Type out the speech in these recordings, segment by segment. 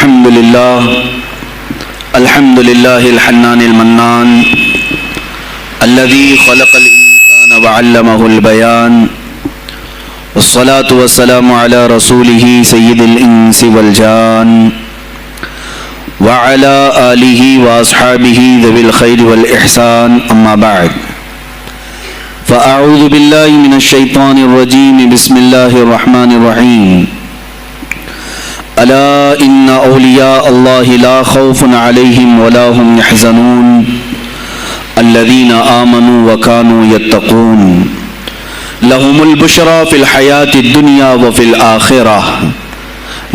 الحمد لله الحنان المنان الذي خلق الإنسان وعلمه البيان والصلاة والسلام على رسوله سيد الإنس والجان وعلى آله وأصحابه ذوي الخير والإحسان أما بعد فأعوذ بالله من الشيطان الرجيم بسم الله الرحمن الرحيم ألا إن أولياء الله لا خوف عليهم ولا هم يحزنون الذين آمنوا وكانوا يتقون لهم البشرى في الحياة الدنيا وفي الآخرة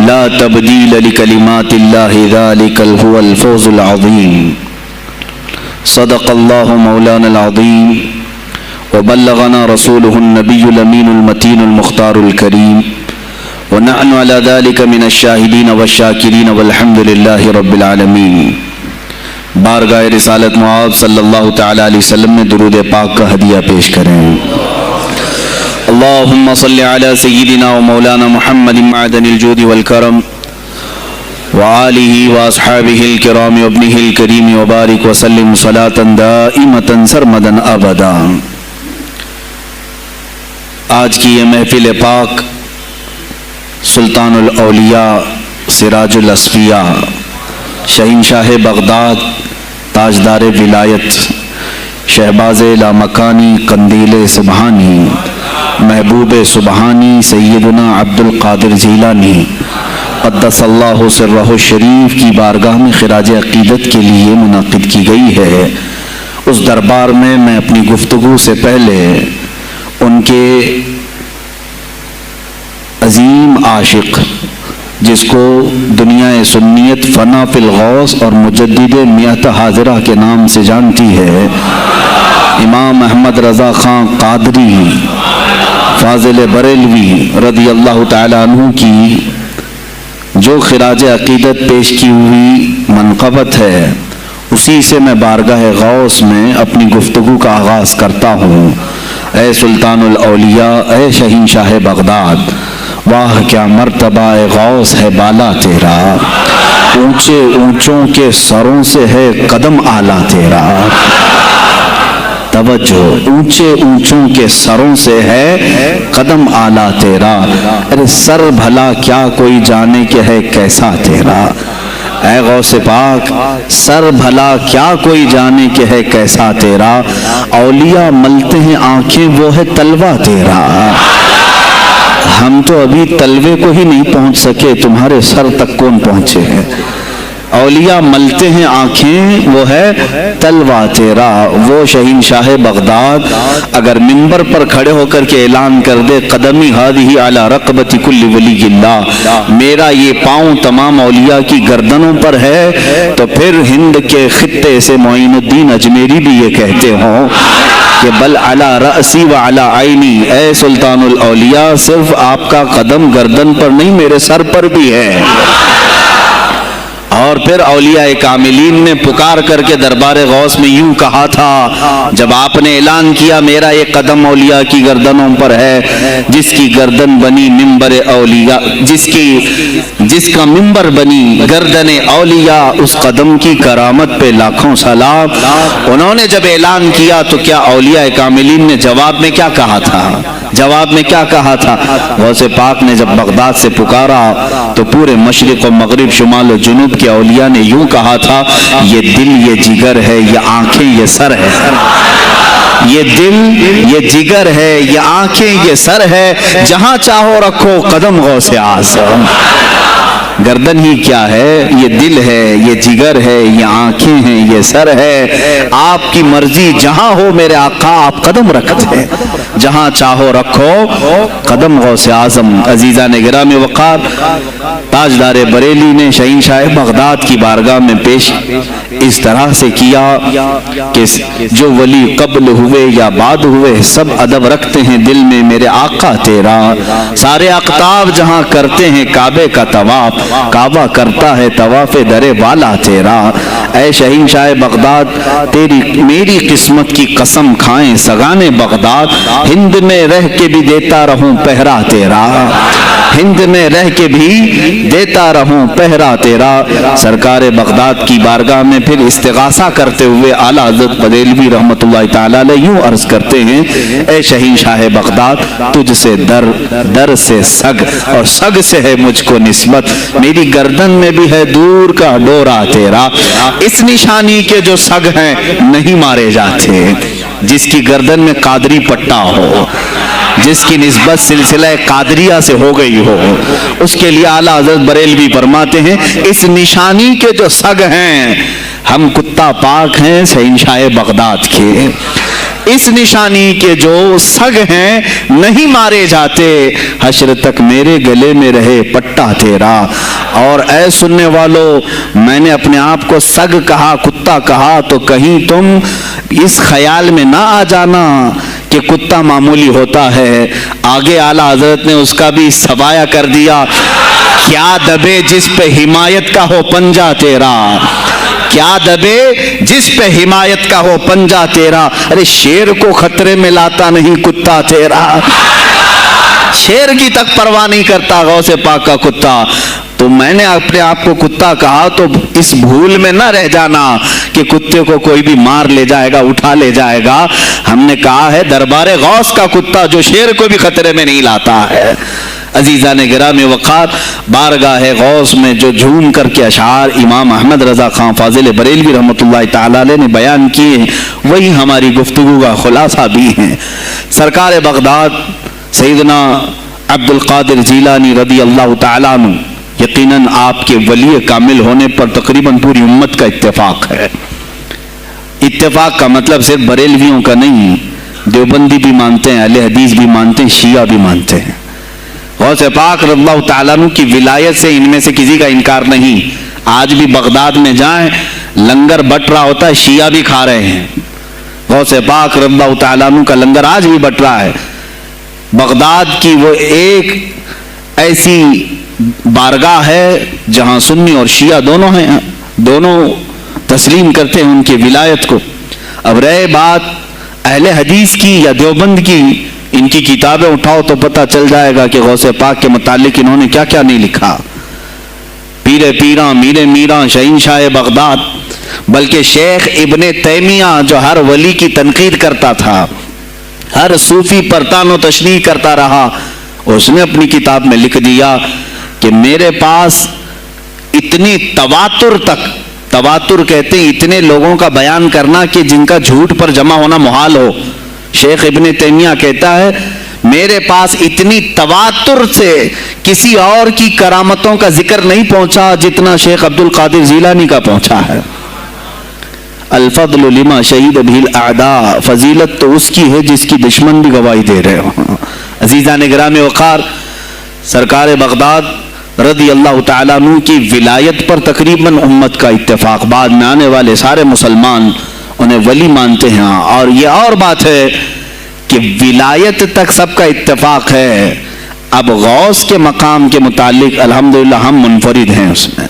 لا تبديل لكلمات الله ذلك هو الفوز العظيم صدق الله مولانا العظيم وبلغنا رسوله النبي الأمين المتين المختار الكريم ونحن على ذلك من الشاهدين والشاكرين والحمد لله رب العالمين۔ بارگاہ رسالت معاب صلی اللہ تعالی علیہ وسلم میں درود پاک کا ہدیہ پیش کریں۔ اللہم صلی علی سیدنا و مولانا محمد معدن الجود والکرم وآلہ واصحابہ الکرام وابنہ الکریم وبارک وسلم صلاة دائمة سرمدا ابدا۔ آج کی یہ محفل پاک سلطان الاولیاء سراج الاصفیاء شہنشاہ بغداد تاجدار ولایت شہباز لامکانی قندیل سبحانی محبوب سبحانی سیدنا عبد القادر جیلانی قدس اللہ سرہ الشریف کی بارگاہ میں خراج عقیدت کے لیے منعقد کی گئی ہے۔ اس دربار میں میں اپنی گفتگو سے پہلے ان کے عظیم عاشق جس کو دنیا سنیت فنا فی الغوث اور مجدد میت حاضرہ کے نام سے جانتی ہے، امام احمد رضا خان قادری فاضل بریلوی رضی اللہ تعالی عنہ کی جو خراج عقیدت پیش کی ہوئی منقبت ہے، اسی سے میں بارگاہ غوث میں اپنی گفتگو کا آغاز کرتا ہوں۔ اے سلطان الاولیاء، اے شہنشاہ بغداد، واہ کیا مرتبہ غوث ہے بالا تیرا، اونچے اونچوں کے سروں سے ہے قدم اعلیٰ تیرا۔ توجہ، اونچے اونچوں کے سروں سے ہے قدم اعلیٰ تیرا، ارے سر بھلا کیا کوئی جانے کہ ہے کیسا تیرا۔ اے غوث پاک، سر بھلا کیا کوئی جانے کہ ہے کیسا تیرا، اولیاء ملتے ہیں آنکھیں وہ ہے تلوہ تیرا۔ ہم تو ابھی تلوے کو ہی نہیں پہنچ سکے، تمہارے سر تک کون پہنچے ہیں۔ اولیاء ملتے ہیں آنکھیں وہ ہے تلوہ تیرا۔ وہ شہنشاہ بغداد اگر منبر پر کھڑے ہو کر کے اعلان کر دے قدمی ہادی علی رقبت کل ولی اللہ، میرا یہ پاؤں تمام اولیاء کی گردنوں پر ہے، تو پھر ہند کے خطے سے معین الدین اجمیری بھی یہ کہتے ہوں کہ بل علی رأسی و علی عینی، اے سلطان الاولیاء صرف آپ کا قدم گردن پر نہیں میرے سر پر بھی ہے۔ اور پھر اولیاء کاملین نے پکار کر کے دربار غوث میں یوں کہا تھا جب آپ نے اعلان کیا میرا یہ قدم اولیاء کی گردنوں پر ہے، جس کی گردن بنی منبر اولیاء، جس کا منبر بنی گردن اولیاء، اس قدم کی کرامت پہ لاکھوں سلام۔ انہوں نے جب اعلان کیا تو کیا اولیاء کاملین نے جواب میں کیا کہا تھا؟ جواب میں کیا کہا تھا؟ غوث پاک نے جب بغداد سے پکارا تو پورے مشرق و مغرب شمال و جنوب کے اولیاء نے یوں کہا تھا، یہ دل یہ جگر ہے، یہ آنکھیں یہ سر ہے۔ یہ دل یہ جگر ہے، یہ آنکھیں یہ سر ہے، جہاں چاہو رکھو قدم غوث اعظم۔ گردن ہی کیا ہے، یہ دل ہے، یہ جگر ہے، یہ آنکھیں ہیں، یہ سر ہے، آپ کی مرضی جہاں ہو میرے آقا آپ قدم رکھتے ہیں، جہاں چاہو رکھو قدم غوث اعظم۔ عزیزان گرامی وقار، تاجدار بریلی نے شہنشاہ بغداد کی بارگاہ میں پیش اس طرح سے کیا کہ جو ولی قبل ہوئے یا بعد ہوئے سب ادب رکھتے ہیں دل میں میرے آقا تیرا، سارے اقطاب جہاں کرتے ہیں کعبے کا طواف، کعبہ کرتا ہے طواف در والا تیرا۔ اے شہنشاہ بغداد، تیری میری قسمت کی قسم کھائیں سگانے بغداد، ہند میں رہ کے بھی دیتا رہوں پہرا تیرا۔ ہند میں رہ کے بھی دیتا رہوں پہرا تیرا. سرکار بغداد کی بارگاہ میں پھر استغاثہ کرتے ہوئے اعلیٰ حضرت بریلوی رحمۃ اللہ تعالیٰ علیہ یوں عرض کرتے ہیں: اے شہنشاہ بغداد، تجھ سے در، در سے سگ، اور سگ سے ہے مجھ کو نسبت. میری گردن میں بھی ہے دور کا ڈورا تیرا. اس نشانی کے جو سگ ہیں نہیں مارے جاتے. جس کی گردن میں قادری پٹا ہو، جس کی نسبت سلسلہ قادریہ سے ہو گئی ہو، اس کے لیے اعلیٰ حضرت بریلوی فرماتے ہیں: اس نشانی کے جو سگ ہیں، ہم کتا پاک ہیں شہنشاہ بغداد کے. اس نشانی کے جو سگ ہیں نہیں مارے جاتے. حشر تک میرے گلے میں رہے پٹا تیرا. اور اے سننے والو، میں نے اپنے آپ کو سگ کہا، کتا کہا، تو کہیں تم اس خیال میں نہ آ جانا کہ کتا معمولی ہوتا ہے. آگے اعلیٰ حضرت نے اس کا بھی سوایہ کر دیا: کیا دبے جس پہ حمایت کا ہو پنجہ تیرا. کیا دبے جس پہ حمایت کا ہو پنجہ تیرا. ارے شیر کو خطرے میں لاتا نہیں کتا تیرا. شیر کی تک پرواہ نہیں کرتا غوث پاک کا کتا. تو میں نے اپنے آپ کو کتا کہا تو اس بھول میں نہ رہ جانا کہ کتے کو کوئی بھی مار لے جائے گا، اٹھا لے جائے گا. ہم نے کہا ہے دربار غوث کا کتا جو شیر کو بھی خطرے میں نہیں لاتا ہے. عزیزان گرامی وقار، بارگاہ غوث میں جو جھوم کر کے اشعار امام احمد رضا خان فاضل بریلوی رحمۃ اللہ تعالیٰ علیہ نے بیان کیے ہیں، وہی ہماری گفتگو کا خلاصہ بھی ہیں. سرکار بغداد سیدنا عبد القادر جیلانی رضی اللہ تعالیٰ عنہ، یقیناً آپ کے ولی کامل ہونے پر تقریباً پوری امت کا اتفاق ہے. اتفاق کا مطلب صرف بریلویوں کا نہیں، دیوبندی بھی مانتے ہیں، اہل حدیث بھی مانتے ہیں، شیعہ بھی مانتے ہیں. غوث پاک رضی اللہ تعالیٰ عنہ کی ولایت سے ان میں سے کسی کا انکار نہیں. آج بھی بغداد میں جائیں، لنگر بٹ رہا ہوتا ہے، شیعہ بھی کھا رہے ہیں. غوث پاک رضی اللہ تعالیٰ عنہ کا لنگر آج بھی بٹ رہا ہے. بغداد کی وہ ایک ایسی بارگاہ ہے جہاں سنی اور شیعہ دونوں ہیں، دونوں تسلیم کرتے ہیں ان کی ولایت کو. اب رہے بات اہل حدیث کی یا دیوبند کی، ان کی کتابیں اٹھاؤ تو پتہ چل جائے گا کہ غوث پاک کے متعلق انہوں نے کیا کیا نہیں لکھا. پیر پیراں، میر میراں، شہنشاہ بغداد، بلکہ شیخ ابن تیمیہ جو ہر ولی کی تنقید کرتا تھا، ہر صوفی پر تان و تشریح کرتا رہا، اس نے اپنی کتاب میں لکھ دیا کہ میرے پاس اتنی تواتر تک، تواتر کہتے ہیں اتنے لوگوں کا بیان کرنا کہ جن کا جھوٹ پر جمع ہونا محال ہو. شیخ ابن تیمیہ کہتا ہے میرے پاس اتنی تواتر سے کسی اور کی کرامتوں کا ذکر نہیں پہنچا جتنا شیخ عبد القادر جیلانی کا پہنچا ہے. الفضل لما شہید بھی الاعداء، فضیلت تو اس کی ہے جس کی دشمن بھی گواہی دے رہے ہوں. عزیزان گرامی وقار، سرکار بغداد رضی اللہ تعالیٰ عنہ کی ولایت پر تقریباً امت کا اتفاق، بعد میں آنے والے سارے مسلمان انہیں ولی مانتے ہیں. اور یہ اور بات ہے کہ ولایت تک سب کا اتفاق ہے. اب غوث کے مقام کے متعلق الحمدللہ ہم منفرد ہیں اس میں،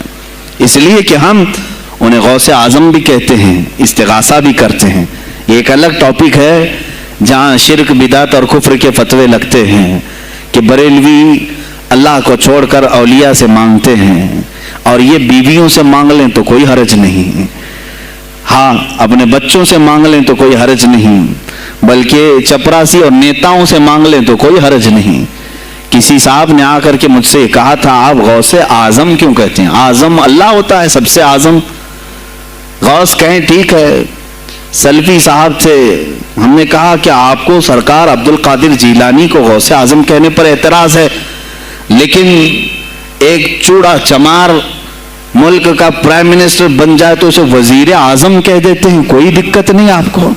اس لیے کہ ہم انہیں غوث اعظم بھی کہتے ہیں، استغاثہ بھی کرتے ہیں. یہ ایک الگ ٹاپک ہے جہاں شرک، بدعت اور کفر کے فتوے لگتے ہیں کہ بریلوی اللہ کو چھوڑ کر اولیاء سے مانگتے ہیں، اور یہ بیویوں سے مانگ لیں تو کوئی حرج نہیں، ہاں اپنے بچوں سے مانگ لیں تو کوئی حرج نہیں، بلکہ چپراسی اور نیتاؤں سے مانگ لیں تو کوئی حرج نہیں. کسی صاحب نے آ کر کے مجھ سے کہا تھا آپ غوث اعظم کیوں کہتے ہیں؟ اعظم اللہ ہوتا ہے سب سے اعظم. غوث کہیں ٹھیک ہے. سلفی صاحب تھے، ہم نے کہا کہ آپ کو سرکار عبد القادر جیلانی کو غوث اعظم کہنے پر اعتراض ہے، لیکن ایک چوڑا چمار ملک کا پرائم منسٹر بن جائے تو اسے وزیر اعظم کہہ دیتے ہیں، کوئی دقت نہیں آپ کو.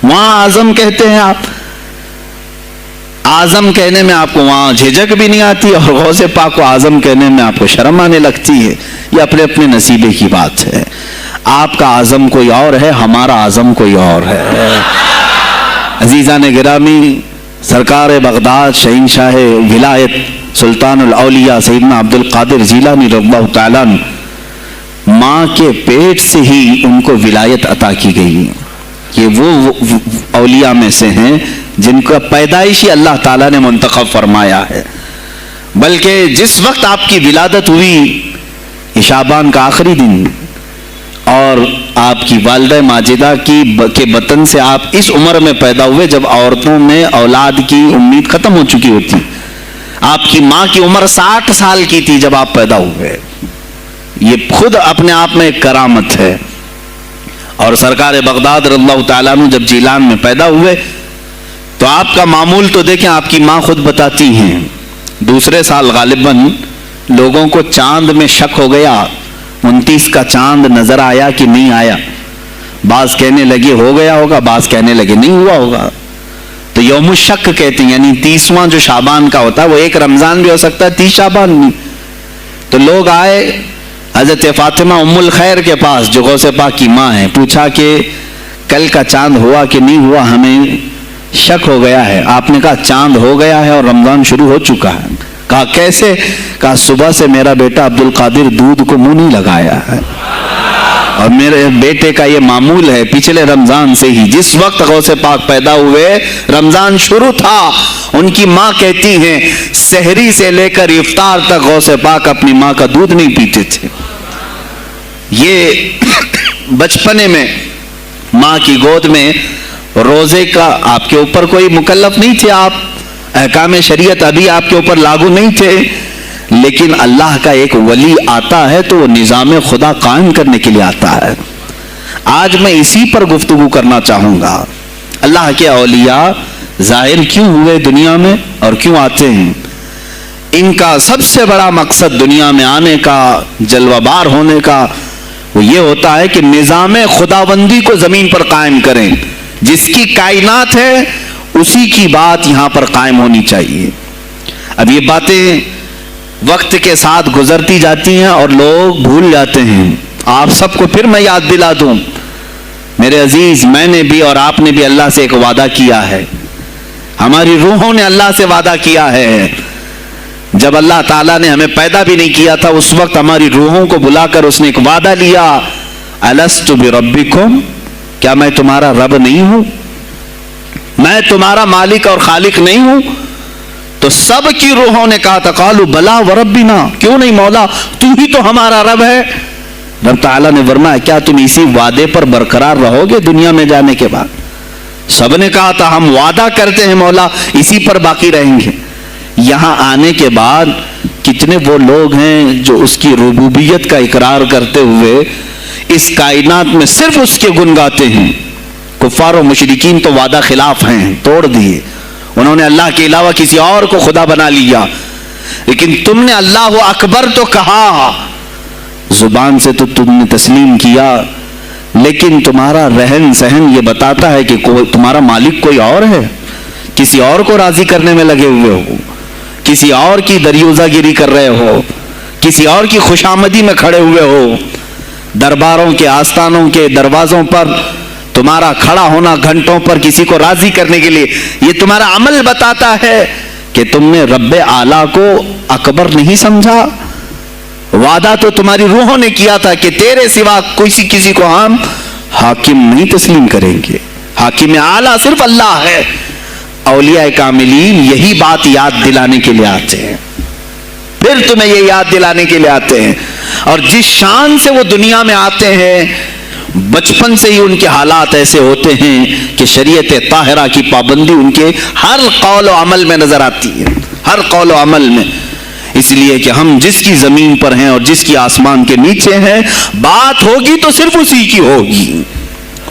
وہاں اعظم کہتے ہیں آپ، اعظم کہنے میں آپ کو وہاں جھجک بھی نہیں آتی، اور غوث پاک کو اعظم کہنے میں آپ کو شرم آنے لگتی ہے. یہ اپنے اپنے نصیبے کی بات ہے. آپ کا اعظم کوئی اور ہے، ہمارا اعظم کوئی اور ہے. عزیزان گرامی، سرکار بغداد شہنشاہ ولایت سلطان الاولیاء سیدنا عبد القادر جیلانی رضی اللہ تعالیٰ عنہ، ماں کے پیٹ سے ہی ان کو ولایت عطا کی گئی. یہ وہ اولیاء میں سے ہیں جن کا پیدائشی اللہ تعالیٰ نے منتخب فرمایا ہے. بلکہ جس وقت آپ کی ولادت ہوئی یہ شعبان کا آخری دن اور آپ کی والدہ ماجدہ کے بطن سے آپ اس عمر میں پیدا ہوئے جب عورتوں میں اولاد کی امید ختم ہو چکی ہوتی. آپ کی ماں کی عمر 60 سال کی تھی جب آپ پیدا ہوئے. یہ خود اپنے آپ میں ایک کرامت ہے. اور سرکار بغداد رضی اللہ تعالیٰ عنہ جب جیلان میں پیدا ہوئے تو آپ کا معمول تو دیکھیں, آپ کی ماں خود بتاتی ہیں دوسرے سال غالباً لوگوں کو چاند میں شک ہو گیا, 29 کا چاند نظر آیا کہ نہیں آیا. بعض کہنے لگے ہو گیا ہوگا, بعض کہنے لگے نہیں ہوا ہوگا. تو یوم الشک کہتے ہیں, یعنی 30واں جو شعبان کا ہوتا ہے وہ ایک رمضان بھی ہو سکتا ہے, 30 شعبان بھی. تو لوگ آئے حضرت فاطمہ ام الخیر کے پاس جو غوث پاک کی ماں ہیں, پوچھا کہ کل کا چاند ہوا کہ نہیں ہوا, ہمیں شک ہو گیا ہے. آپ نے کہا چاند ہو گیا ہے اور رمضان شروع ہو چکا ہے. کہا کیسے؟ کہا صبح سے میرا بیٹا عبد القادر دودھ کو منہ نہیں لگایا ہے, اور میرے بیٹے کا یہ معمول ہے پچھلے رمضان سے ہی جس وقت غوث پاک پیدا ہوئے رمضان شروع تھا. ان کی ماں کہتی ہیں سحری سے لے کر افطار تک غوث پاک اپنی ماں کا دودھ نہیں پیتے تھے. یہ بچپنے میں ماں کی گود میں روزے کا آپ کے اوپر کوئی مکلف نہیں تھے, آپ احکام شریعت ابھی آپ کے اوپر لاگو نہیں تھے, لیکن اللہ کا ایک ولی آتا ہے تو وہ نظام خدا قائم کرنے کے لیے آتا ہے. آج میں اسی پر گفتگو کرنا چاہوں گا. اللہ کے اولیاء ظاہر کیوں ہوئے دنیا میں اور کیوں آتے ہیں؟ ان کا سب سے بڑا مقصد دنیا میں آنے کا, جلوہ بار ہونے کا, وہ یہ ہوتا ہے کہ نظام خداوندی کو زمین پر قائم کریں. جس کی کائنات ہے اسی کی بات یہاں پر قائم ہونی چاہیے. اب یہ باتیں وقت کے ساتھ گزرتی جاتی ہیں اور لوگ بھول جاتے ہیں. آپ سب کو پھر میں یاد دلا دوں, میرے عزیز, میں نے بھی اور آپ نے بھی اللہ سے ایک وعدہ کیا ہے. ہماری روحوں نے اللہ سے وعدہ کیا ہے. جب اللہ تعالیٰ نے ہمیں پیدا بھی نہیں کیا تھا اس وقت ہماری روحوں کو بلا کر اس نے ایک وعدہ لیا, الست بربکم, کیا میں تمہارا رب نہیں ہوں, میں تمہارا مالک اور خالق نہیں ہوں؟ تو سب کی روحوں نے کہا تھا قالوا بلا وربنا, کیوں نہیں مولا, تو ہی تو ہمارا رب ہے. رب تعالیٰ نے فرمایا کیا تم اسی وعدے پر برقرار رہو گے دنیا میں جانے کے بعد؟ سب نے کہا تھا ہم وعدہ کرتے ہیں مولا اسی پر باقی رہیں گے. یہاں آنے کے بعد کتنے وہ لوگ ہیں جو اس کی ربوبیت کا اقرار کرتے ہوئے اس کائنات میں صرف اس کے گن گاتے ہیں. کفار و مشرکین تو وعدہ خلاف ہیں, توڑ دیے, انہوں نے اللہ کے علاوہ کسی اور کو خدا بنا لیا. لیکن تم نے اللہ اکبر تو کہا, زبان سے تو تم نے تسلیم کیا, لیکن تمہارا رہن سہن یہ بتاتا ہے کہ تمہارا مالک کوئی اور ہے. کسی اور کو راضی کرنے میں لگے ہوئے ہو, کسی اور کی دریوزہ گیری کر رہے ہو, کسی اور کی خوشامدی میں کھڑے ہوئے ہو. درباروں کے آستانوں کے دروازوں پر تمہارا کھڑا ہونا گھنٹوں پر کسی کو راضی کرنے کے لیے, یہ تمہارا عمل بتاتا ہے کہ تم نے رب اعلیٰ کو اکبر نہیں سمجھا. وعدہ تو تمہاری روحوں نے کیا تھا کہ تیرے سوا کسی کو ہم حاکم نہیں تسلیم کریں گے, حاکم اعلیٰ صرف اللہ ہے. اولیاء کاملین یہی بات یاد دلانے کے لیے آتے ہیں, پھر تمہیں یہ یاد دلانے کے لیے آتے ہیں. اور جس شان سے وہ دنیا میں آتے ہیں بچپن سے ہی ان کے حالات ایسے ہوتے ہیں کہ شریعت طاہرہ کی پابندی ان کے ہر قول و عمل میں نظر آتی ہے, ہر قول و عمل میں. اس لیے کہ ہم جس کی زمین پر ہیں اور جس کی آسمان کے نیچے ہیں, بات ہوگی تو صرف اسی کی ہوگی,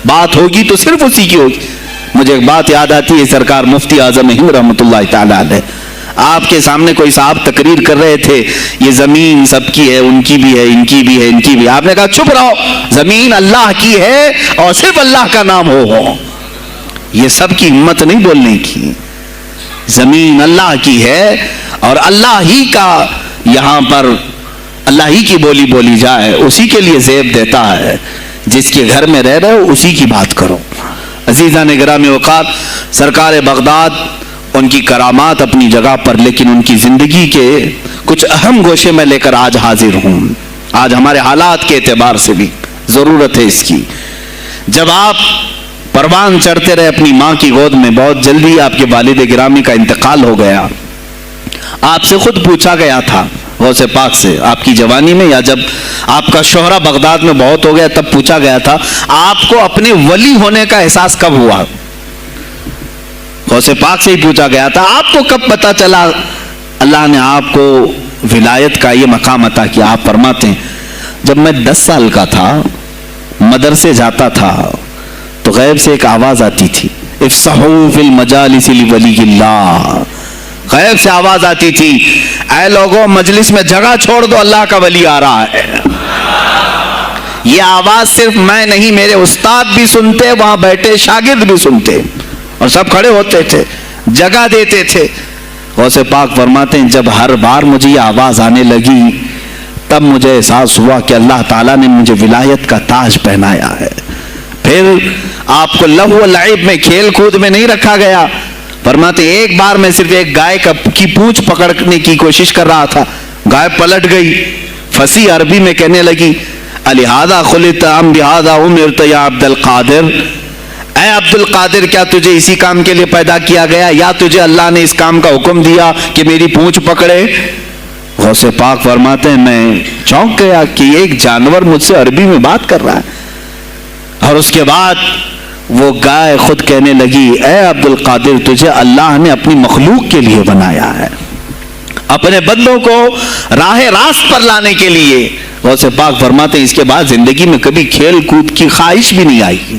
بات ہوگی تو صرف اسی کی ہوگی. مجھے ایک بات یاد آتی ہے, سرکار مفتی اعظم ہند رحمۃ اللہ تعالی علیہ آپ کے سامنے کوئی صاحب تقریر کر رہے تھے, یہ زمین سب کی ہے, ان کی بھی ہے, ان کی بھی ہے, ان کی بھی. آپ نے کہا چپ رہو, زمین اللہ کی ہے اور صرف اللہ کا نام ہو. یہ سب کی ہمت نہیں بولنے کی, زمین اللہ کی ہے اور اللہ ہی کا یہاں پر اللہ ہی کی بولی بولی جائے, اسی کے لیے زیب دیتا ہے. جس کے گھر میں رہ رہے ہو اسی کی بات کرو. عزیزان گرامی اوقات, سرکار بغداد ان کی کرامات اپنی جگہ پر, لیکن ان کی زندگی کے کچھ اہم گوشے میں لے کر آج حاضر ہوں. آج ہمارے حالات کے اعتبار سے بھی ضرورت ہے اس کی. جب آپ پروان چڑھتے رہے اپنی ماں کی گود میں, بہت جلدی آپ کے والد گرامی کا انتقال ہو گیا. آپ سے خود پوچھا گیا تھا غوث پاک سے آپ کی جوانی میں، یا جب آپ کا شہرہ بغداد میں بہت ہو گیا تب پوچھا گیا تھا آپ کو اپنے ولی ہونے کا احساس کب ہوا؟ غوث پاک سے ہی پوچھا گیا تھا آپ کو کب پتا چلا اللہ نے آپ کو ولایت کا یہ مقام عطا کیا؟ آپ فرماتے ہیں جب میں 10 سال کا تھا، مدرسے جاتا تھا تو غیب سے ایک آواز آتی تھی، افصحوا فی المجالس لولی اللہ، غیب سے آواز آتی تھی اے لوگوں مجلس میں جگہ چھوڑ دو، اللہ کا ولی آ رہا ہے۔ یہ آواز صرف میں نہیں، میرے استاد بھی سنتے، وہاں بیٹھے شاگرد بھی سنتے، اور سب کھڑے ہوتے تھے، جگہ دیتے تھے۔ غوث پاک فرماتے ہیں جب ہر بار مجھے یہ آواز آنے لگی تب مجھے احساس ہوا کہ اللہ تعالیٰ نے مجھے ولایت کا تاج پہنایا ہے۔ پھر آپ کو لہو و لعب میں، کھیل کود میں نہیں رکھا گیا۔ فرماتے ایک بار میں صرف ایک گائے کی پونچھ پکڑنے کی کوشش کر رہا تھا، گائے پلٹ گئی، فصیح عربی میں کہنے لگی الہذا خلقت ام بہذا امرت یا عبد القادر، اے عبد القادر کیا تجھے اسی کام کے لیے پیدا کیا گیا یا تجھے اللہ نے اس کام کا حکم دیا کہ میری پونچھ پکڑے؟ غوث پاک فرماتے ہیں میں چونک گیا کہ ایک جانور مجھ سے عربی میں بات کر رہا ہے۔ اور اس کے بعد وہ گائے خود کہنے لگی اے عبد القادر تجھے اللہ نے اپنی مخلوق کے لیے بنایا ہے، اپنے بندوں کو راہ راست پر لانے کے لیے۔ غوث پاک فرماتے ہیں اس کے بعد زندگی میں کبھی کھیل کود کی خواہش بھی نہیں آئی،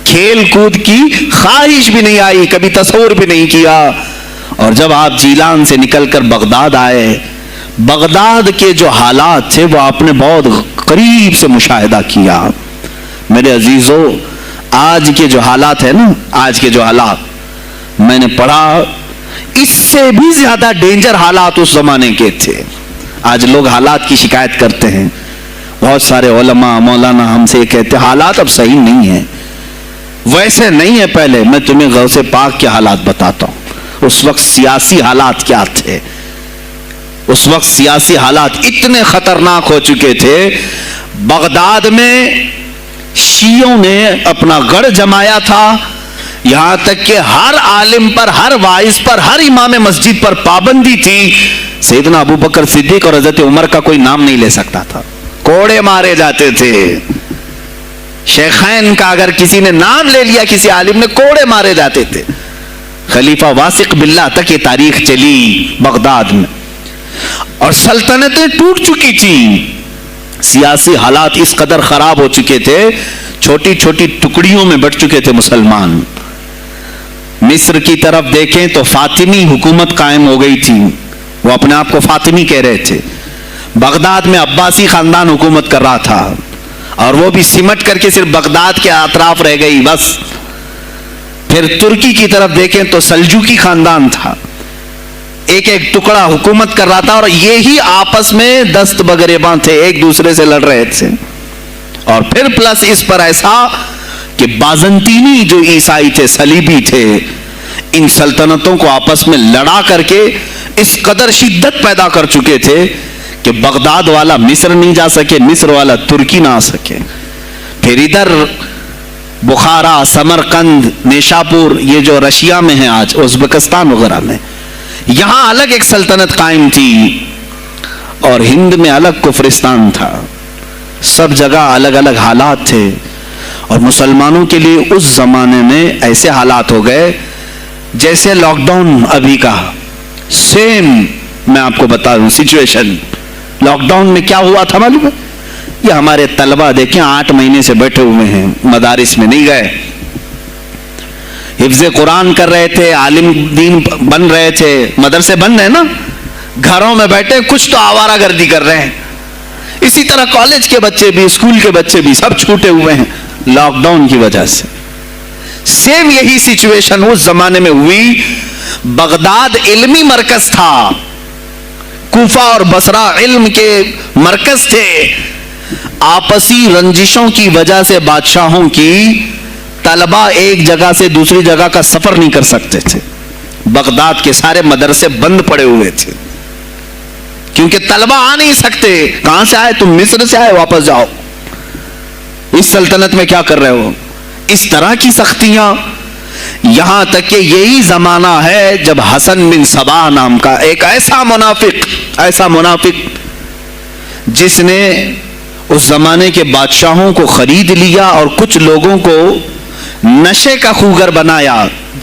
کھیل کود کی خواہش بھی نہیں آئی، کبھی تصور بھی نہیں کیا۔ اور جب آپ جیلان سے نکل کر بغداد آئے، بغداد کے جو حالات تھے وہ آپ نے بہت قریب سے مشاہدہ کیا۔ میرے عزیزو آج کے جو حالات ہیں نا، آج کے جو حالات میں نے پڑھا اس سے بھی زیادہ ڈینجر حالات اس زمانے کے تھے۔ آج لوگ حالات کی شکایت کرتے ہیں، بہت سارے علماء مولانا ہم سے کہتے ہیں حالات اب صحیح نہیں ہیں، ویسے نہیں ہے پہلے۔ میں تمہیں غوث پاک کے حالات بتاتا ہوں، اس وقت سیاسی حالات کیا تھے۔ اس وقت سیاسی حالات اتنے خطرناک ہو چکے تھے، بغداد میں شیعوں نے اپنا گڑھ جمایا تھا، یہاں تک کہ ہر عالم پر، ہر وائز پر، ہر امام مسجد پر پابندی تھی۔ سیدنا ابو بکر صدیق اور حضرت عمر کا کوئی نام نہیں لے سکتا تھا، کوڑے مارے جاتے تھے۔ شیخین کا اگر کسی نے نام لے لیا کسی عالم نے، کوڑے مارے جاتے تھے۔ خلیفہ واثق باللہ تک یہ تاریخ چلی بغداد میں، اور سلطنتیں ٹوٹ چکی تھیں، سیاسی حالات اس قدر خراب ہو چکے تھے، چھوٹی چھوٹی ٹکڑیوں میں بٹ چکے تھے مسلمان۔ مصر کی طرف دیکھیں تو فاطمی حکومت قائم ہو گئی تھی، وہ اپنے آپ کو فاطمی کہہ رہے تھے۔ بغداد میں عباسی خاندان حکومت کر رہا تھا، اور وہ بھی سمٹ کر کے صرف بغداد کے اطراف رہ گئی بس۔ پھر ترکی کی طرف دیکھیں تو سلجوکی خاندان تھا، ایک ایک ٹکڑا حکومت کر رہا تھا، اور یہی آپس میں دست بگریباں تھے، ایک دوسرے سے لڑ رہے تھے۔ اور پھر پلس اس پر ایسا کہ بازنطینی جو عیسائی تھے، صلیبی تھے، ان سلطنتوں کو آپس میں لڑا کر کے اس قدر شدت پیدا کر چکے تھے کہ بغداد والا مصر نہیں جا سکے، مصر والا ترکی نہ آ سکے۔ پھر ادھر بخارا، سمرقند، نیشاپور، یہ جو رشیا میں ہیں آج، ازبکستان وغیرہ میں، یہاں الگ ایک سلطنت قائم تھی، اور ہند میں الگ کفرستان تھا۔ سب جگہ الگ الگ حالات تھے، اور مسلمانوں کے لیے اس زمانے میں ایسے حالات ہو گئے جیسے لاک ڈاؤن ابھی کا سیم۔ میں آپ کو بتا دوں سچویشن، لاک ڈاؤن میں کیا ہوا تھا معلوم ہے؟ یہ ہمارے طلبہ دیکھیں 8 مہینے سے بیٹھے ہوئے ہیں، مدارس میں نہیں گئے، حفظ قرآن کر رہے تھے، عالم دین بن رہے تھے، مدرسے بن رہے نا، گھروں میں بیٹھے کچھ تو آوارہ گردی کر رہے ہیں۔ اسی طرح کالج کے بچے بھی، اسکول کے بچے بھی، سب چھوٹے ہوئے ہیں لاک ڈاؤن کی وجہ سے۔ سیم یہی سچویشن اس زمانے میں ہوئی۔ بغداد علمی مرکز تھا، کوفہ اور بصرہ علم کے مرکز تھے۔ آپسی رنجشوں کی وجہ سے بادشاہوں کی طلبہ ایک جگہ سے دوسری جگہ کا سفر نہیں کر سکتے تھے، بغداد کے سارے مدرسے بند پڑے ہوئے تھے، کیونکہ طلبہ آ نہیں سکتے۔ کہاں سے آئے تم؟ مصر سے آئے، واپس جاؤ، اس سلطنت میں کیا کر رہے ہو؟ اس طرح کی سختیاں۔ یہاں تک کہ یہی زمانہ ہے جب حسن بن صباح نام کا ایک ایسا منافق جس نے اس زمانے کے بادشاہوں کو خرید لیا اور کچھ لوگوں کو نشے کا خوگر بنایا.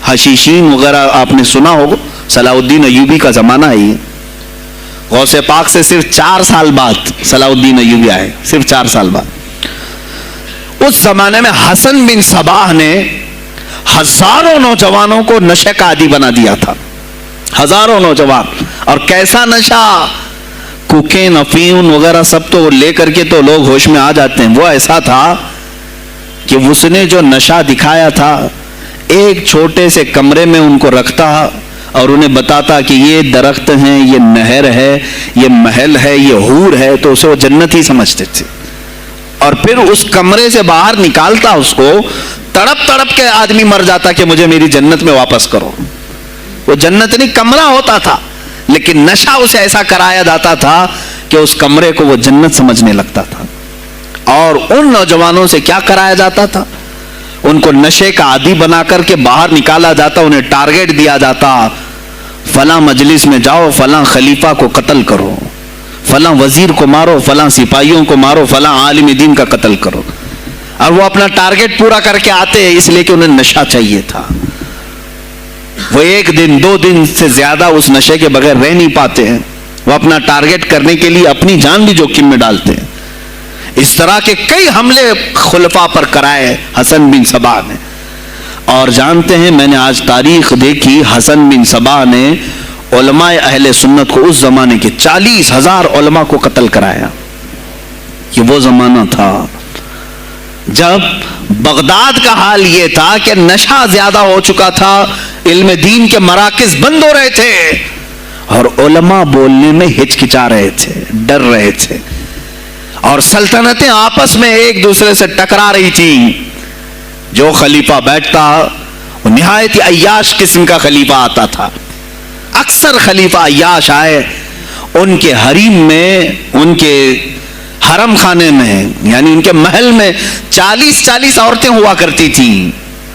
حشیشین وغیرہ آپ نے سنا ہوگا. صلاح الدین ایوبی کا زمانہ ہے یہ. غوث پاک سے صرف 4 سال بعد صلاح الدین ایوبی آئے, صرف 4 سال بعد. اس زمانے میں حسن بن صباح نے ہزاروں نوجوانوں کو نشے کا عادی بنا دیا تھا. ہزاروں نوجوان. اور کیسا نشہ, کوکین افیون وغیرہ سب تو لے کر کے تو لوگ ہوش میں آ جاتے ہیں. وہ ایسا تھا کہ اس نے جو نشہ دکھایا تھا, ایک چھوٹے سے کمرے میں ان کو رکھتا اور انہیں بتاتا کہ یہ درخت ہیں, یہ نہر ہے, یہ محل ہے, یہ حور ہے, تو اسے وہ جنت ہی سمجھتے تھے. اور پھر اس کمرے سے باہر نکالتا اس کو, تڑپ تڑپ کے آدمی مر جاتا کہ مجھے میری جنت میں واپس کرو. وہ جنت نہیں کمرہ ہوتا تھا, لیکن نشہ اسے ایسا کرایا جاتا تھا کہ اس کمرے کو وہ جنت سمجھنے لگتا تھا. اور ان نوجوانوں سے کیا کرایا جاتا تھا, ان کو نشے کا عادی بنا کر کے باہر نکالا جاتا, انہیں ٹارگیٹ دیا جاتا, فلاں مجلس میں جاؤ, فلاں خلیفہ کو قتل کرو, فلاں وزیر کو مارو, فلاں سپاہیوں کو مارو, فلاں عالم دین کا قتل کرو. اور وہ اپنا ٹارگیٹ پورا کر کے آتے ہیں, اس لیے کہ انہیں نشہ چاہیے تھا. وہ 1 دن 2 دن سے زیادہ اس نشے کے بغیر رہ نہیں پاتے ہیں. وہ اپنا ٹارگیٹ کرنے کے لیے اپنی جان بھی جوخم میں ڈالتے ہیں. اس طرح کے کئی حملے خلفاء پر کرائے حسن بن صباح نے. اور جانتے ہیں, میں نے آج تاریخ دیکھی, حسن بن صباح نے علماء اہل سنت کو اس زمانے کے 40,000 علماء کو قتل کرایا. یہ وہ زمانہ تھا جب بغداد کا حال یہ تھا کہ نشہ زیادہ ہو چکا تھا, علم دین کے مراکز بند ہو رہے تھے, اور علماء بولنے میں ہچکچا رہے تھے, ڈر رہے تھے, اور سلطنتیں آپس میں ایک دوسرے سے ٹکرا رہی تھی. جو خلیفہ بیٹھتا وہ نہایت عیاش قسم کا خلیفہ آتا تھا. اکثر خلیفہ عیاش آئے, ان کے حریم میں, ان کے حرم خانے میں, یعنی ان کے محل میں 40 عورتیں ہوا کرتی تھیں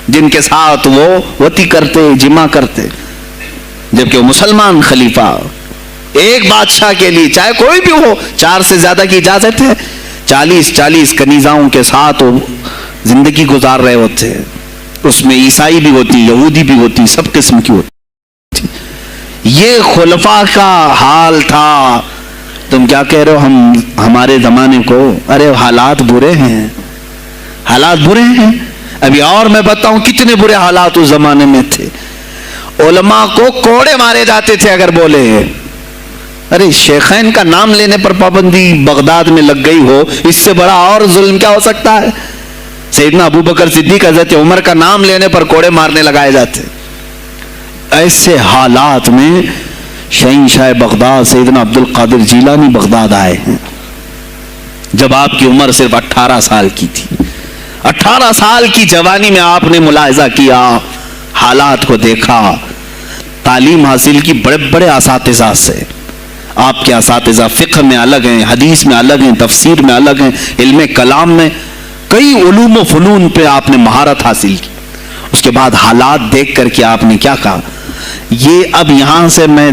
جن کے ساتھ وہ وطی کرتے, جمع کرتے. جبکہ وہ مسلمان خلیفہ ایک بادشاہ کے لیے چاہے کوئی بھی ہو 4 سے زیادہ کی اجازت ہے, 40 کنیزاؤں کے ساتھ وہ زندگی گزار رہے ہوتے. اس میں عیسائی بھی ہوتی, یہودی بھی ہوتی, سب قسم کی ہوتی. یہ خلفاء کا حال تھا. تم کیا کہہ رہے ہو ہمارے زمانے کو؟ ارے حالات برے ہیں, حالات برے ہیں. ابھی اور میں بتاؤں کتنے برے حالات اس زمانے میں تھے. علماء کو کوڑے مارے جاتے تھے اگر بولے. ارے شیخین کا نام لینے پر پابندی بغداد میں لگ گئی ہو, اس سے بڑا اور ظلم کیا ہو سکتا ہے؟ سیدنا ابو بکر صدیق حضرت عمر کا نام لینے پر کوڑے مارنے لگائے جاتے. ایسے حالات میں شہنشاہ بغداد سیدنا عبد القادر جیلانی بغداد آئے ہیں جب آپ کی عمر صرف 18 سال کی تھی. 18 سال کی جوانی میں آپ نے ملاحظہ کیا, حالات کو دیکھا, تعلیم حاصل کی بڑے بڑے اساتذہ سے. آپ کے اساتذہ فقہ میں الگ ہیں, حدیث میں الگ ہیں, تفسیر میں الگ ہیں, علم کلام میں, کئی علوم و فنون پہ آپ نے مہارت حاصل کی. اس کے بعد حالات دیکھ کر کے آپ نے کیا کہا, یہ اب یہاں سے میں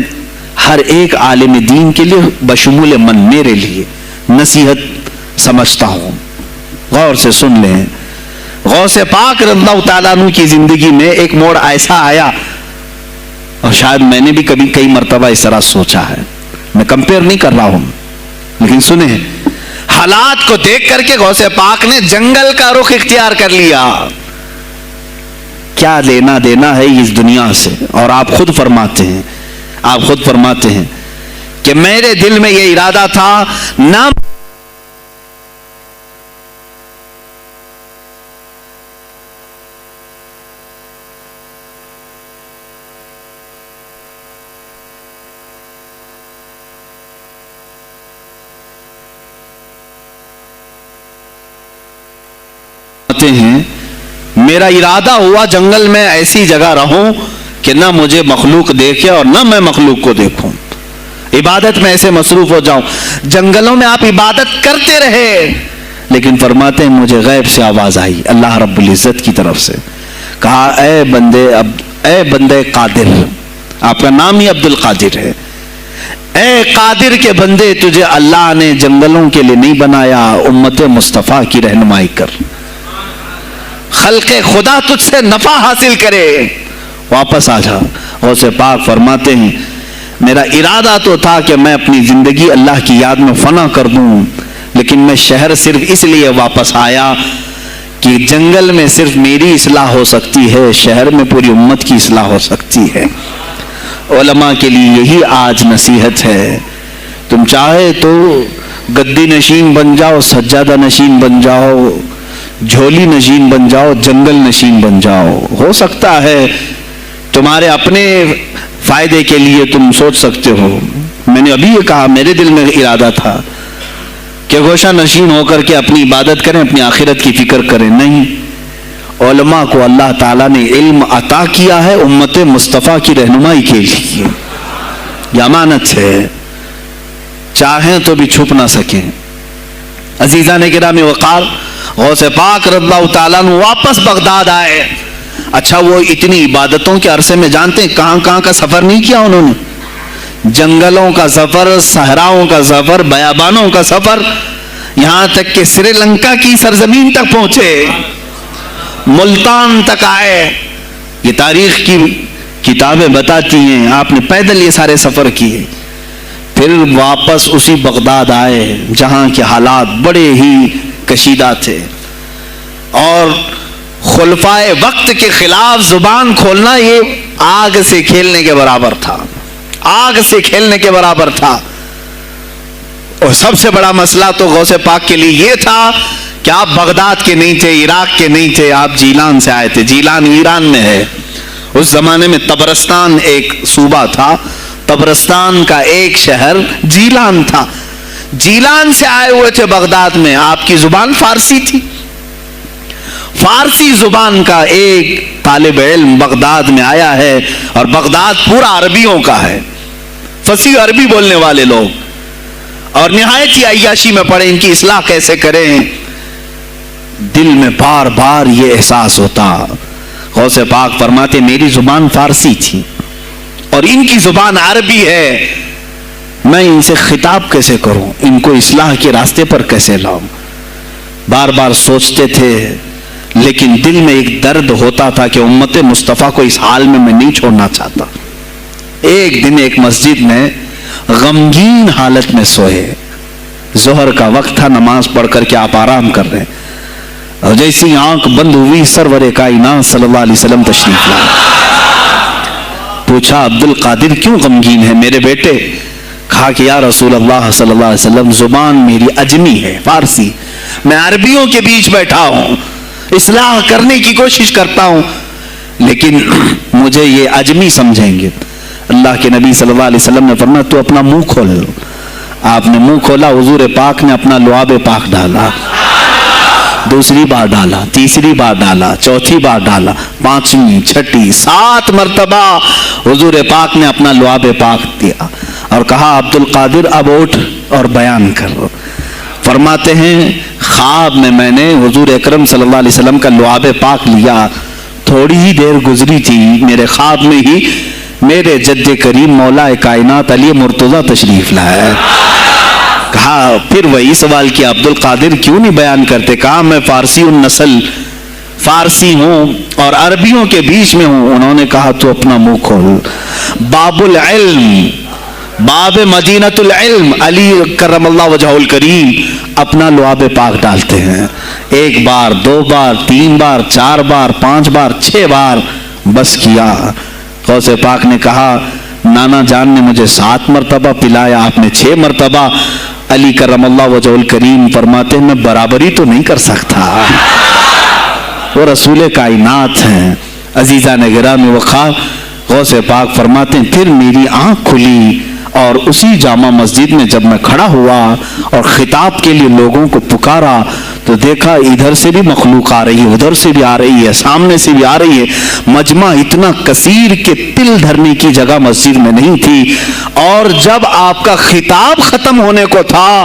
ہر ایک عالم دین کے لیے بشمول من میرے لیے نصیحت سمجھتا ہوں, غور سے سن لیں. غوث پاک رضی اللہ تعالیٰ عنہ کی زندگی میں ایک موڑ ایسا آیا, اور شاید میں نے بھی کبھی کئی مرتبہ اس طرح سوچا ہے, میں کمپیئر نہیں کر رہا ہوں, لیکن سنیں, حالات کو دیکھ کر کے غوث پاک نے جنگل کا رخ اختیار کر لیا. کیا لینا دینا ہے اس دنیا سے؟ اور آپ خود فرماتے ہیں کہ میرے دل میں یہ ارادہ تھا, نہ ہیں, میرا ارادہ ہوا جنگل میں ایسی جگہ رہوں کہ نہ مجھے مخلوق دیکھے اور نہ میں مخلوق کو دیکھوں, عبادت میں ایسے مصروف ہو جاؤں. جنگلوں میں آپ عبادت کرتے رہے, لیکن فرماتے ہیں مجھے غیب سے آواز آئی اللہ رب العزت کی طرف سے, کہا اے بندے قادر، آپ کا نام ہی عبد القادر ہے، اے قادر کے بندے، تجھے اللہ نے جنگلوں کے لیے نہیں بنایا، امت مصطفیٰ کی رہنمائی کر، خلق خدا تجھ سے نفع حاصل کرے، واپس آ جا۔ غوث پاک فرماتے ہیں میرا ارادہ تو تھا کہ میں اپنی زندگی اللہ کی یاد میں فنا کر دوں، لیکن میں شہر صرف اس لیے واپس آیا کہ جنگل میں صرف میری اصلاح ہو سکتی ہے، شہر میں پوری امت کی اصلاح ہو سکتی ہے۔ علماء کے لیے یہی آج نصیحت ہے، تم چاہے تو گدی نشین بن جاؤ، سجادہ نشین بن جاؤ، جھولی نشین بن جاؤ، جنگل نشین بن جاؤ، ہو سکتا ہے تمہارے اپنے فائدے کے لیے تم سوچ سکتے ہو۔ میں نے ابھی یہ کہا، میرے دل میں ارادہ تھا کہ گوشہ نشین ہو کر کے اپنی عبادت کریں، اپنی آخرت کی فکر کریں، نہیں، علماء کو اللہ تعالیٰ نے علم عطا کیا ہے امت مصطفیٰ کی رہنمائی کے لیے، یہ امانت ہے، چاہیں تو بھی چھپ نہ سکیں۔ عزیزان کرام وقار، غوث پاک رضی اللہ تعالیٰ عنہ واپس بغداد آئے۔ اچھا، وہ اتنی عبادتوں کے عرصے میں جانتے ہیں کہاں کہاں کا سفر نہیں کیا انہوں نے؟ جنگلوں کا سفر، صحراؤں کا سفر، بیابانوں کا سفر، یہاں تک کہ سری لنکا کی سرزمین تک پہنچے، ملتان تک آئے۔ یہ تاریخ کی کتابیں بتاتی ہیں آپ نے پیدل یہ سارے سفر کیے، پھر واپس اسی بغداد آئے جہاں کے حالات بڑے ہی کشیدہ تھے، اور خلفائے وقت کے خلاف زبان کھولنا یہ آگ سے کھیلنے کے برابر تھا، آگ سے کھیلنے کے برابر تھا۔ اور سب سے بڑا مسئلہ تو غوث پاک کے لیے یہ تھا کہ آپ بغداد کے نہیں تھے، عراق کے نہیں تھے، آپ جیلان سے آئے تھے۔ جیلان ایران میں ہے، اس زمانے میں طبرستان ایک صوبہ تھا، طبرستان کا ایک شہر جیلان تھا، جیلان سے آئے ہوئے تھے بغداد میں۔ آپ کی زبان فارسی تھی، فارسی زبان کا ایک طالب علم بغداد میں آیا ہے، اور بغداد پورا عربیوں کا ہے، فصیح عربی بولنے والے لوگ، اور نہایت ہی عیاشی میں پڑے ان کی اصلاح کیسے کریں۔ دل میں بار بار یہ احساس ہوتا، غوث پاک فرماتے میری زبان فارسی تھی اور ان کی زبان عربی ہے، میں ان سے خطاب کیسے کروں، ان کو اصلاح کے راستے پر کیسے لاؤں۔ بار بار سوچتے تھے، لیکن دل میں ایک درد ہوتا تھا کہ امت مصطفیٰ کو اس حال میں نہیں چھوڑنا چاہتا۔ ایک دن ایک مسجد میں غمگین حالت میں سوئے، ظہر کا وقت تھا، نماز پڑھ کر کے آپ آرام کر رہے ہیں، اور جیسی آنکھ بند ہوئی سرور کائنات صلی اللہ علیہ وسلم تشریف لائے۔ پوچھا عبد القادر کیوں غمگین ہے میرے بیٹے؟ کہا کہ یا رسول اللہ صلی اللہ علیہ وسلم زبان میری اجمی ہے، فارسی، میں عربیوں کے بیچ بیٹھا ہوں، اصلاح کرنے کی کوشش کرتا ہوں، لیکن مجھے یہ اجمی سمجھیں گے۔ اللہ کے نبی صلی اللہ علیہ وسلم نے فرمایا تو اپنا منہ کھول لو۔ آپ نے منہ کھولا، حضور پاک نے اپنا لعاب پاک ڈالا، دوسری بار ڈالا، تیسری بار ڈالا، چوتھی بار ڈالا، پانچویں، چھٹی، 7 مرتبہ حضور پاک نے اپنا لعاب پاک دیا اور کہا عبد القادر اب اٹھ اور بیان کرو۔ فرماتے ہیں خواب میں نے حضور اکرم صلی اللہ علیہ وسلم کا لعاب پاک لیا، تھوڑی ہی دیر گزری تھی، میرے خواب میں ہی میرے جد کریم مولا کائنات علی مرتضیٰ تشریف لائے۔ کہا پھر وہی سوال کیا عبد القادر کیوں نہیں بیان کرتے؟ کہا میں فارسی النسل، فارسی ہوں اور عربیوں کے بیچ میں ہوں۔ انہوں نے کہا تو اپنا منہ کھول۔ باب العلم، باب مدینۃ العلم، علی کرم اللہ وجہہ الکریم اپنا لعاب پاک ڈالتے ہیں، 1 بار، 2 بار، 3 بار، 4 بار، 5 بار، 6 بار، بس کیا۔ غوث پاک نے کہا نانا جان نے مجھے 7 مرتبہ پلایا، آپ نے 6 مرتبہ۔ علی کرم اللہ وجہ الکریم فرماتے ہیں میں برابری تو نہیں کر سکتا، وہ رسول کائنات ہیں۔ عزیزان گرامی وقار، غوث پاک فرماتے ہیں پھر میری آنکھ کھلی، اور اسی جامع مسجد میں جب میں کھڑا ہوا اور خطاب کے لیے لوگوں کو پکارا تو دیکھا ادھر سے بھی مخلوق آ رہی ہے، ادھر سے بھی آ رہی ہے، سامنے سے بھی آ رہی ہے، مجمع اتنا کثیر کہ تل دھرنے کی جگہ مسجد میں نہیں تھی۔ اور جب آپ کا خطاب ختم ہونے کو تھا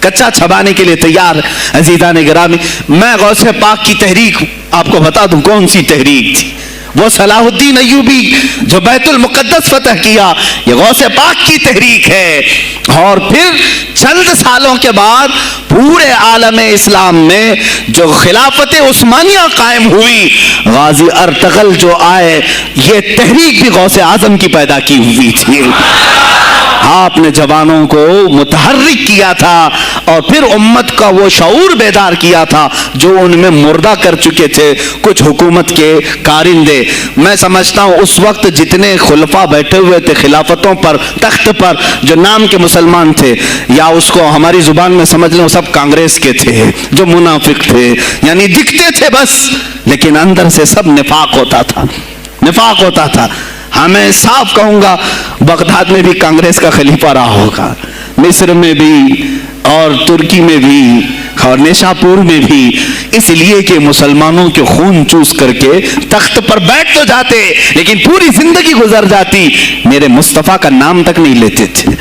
کچا چھبانے کے لیے تیار ہے۔ عزیزان گرامی، میں غوث پاک کی تحریک آپ کو بتا دوں کون سی تحریک تھی۔ وہ صلاح الدین ایوبی جو بیت المقدس فتح کیا، یہ غوث پاک کی تحریک ہے۔ اور پھر چند سالوں کے بعد پورے عالم اسلام میں جو خلافت عثمانیہ قائم ہوئی، غازی ارطغرل جو آئے، یہ تحریک بھی غوث اعظم کی پیدا کی ہوئی تھی۔ آپ نے جوانوں کو متحرک کیا تھا اور پھر امت کا وہ شعور بیدار کیا تھا جو ان میں مردہ کر چکے تھے کچھ حکومت کے کارندے۔ میں سمجھتا ہوں اس وقت جتنے خلفاء بیٹھے ہوئے تھے خلافت پر، تخت پر، جو نام کے مسلمان تھے، یا اس کو ہماری زبان میں سمجھ لیں، وہ سب کانگریس کے تھے جو منافق تھے، یعنی دکھتے تھے بس، لیکن اندر سے سب نفاق ہوتا تھا، نفاق ہوتا تھا۔ میں صاف کہوں گا، بغداد میں بھی کانگریس کا خلیفہ رہا ہوگا، مصر میں بھی اور ترکی میں بھی اور نیشاپور میں بھی، اس لیے کہ مسلمانوں کے خون چوس کر کے تخت پر بیٹھ تو جاتے لیکن پوری زندگی گزر جاتی، میرے مصطفیٰ کا نام تک نہیں لیتے تھے،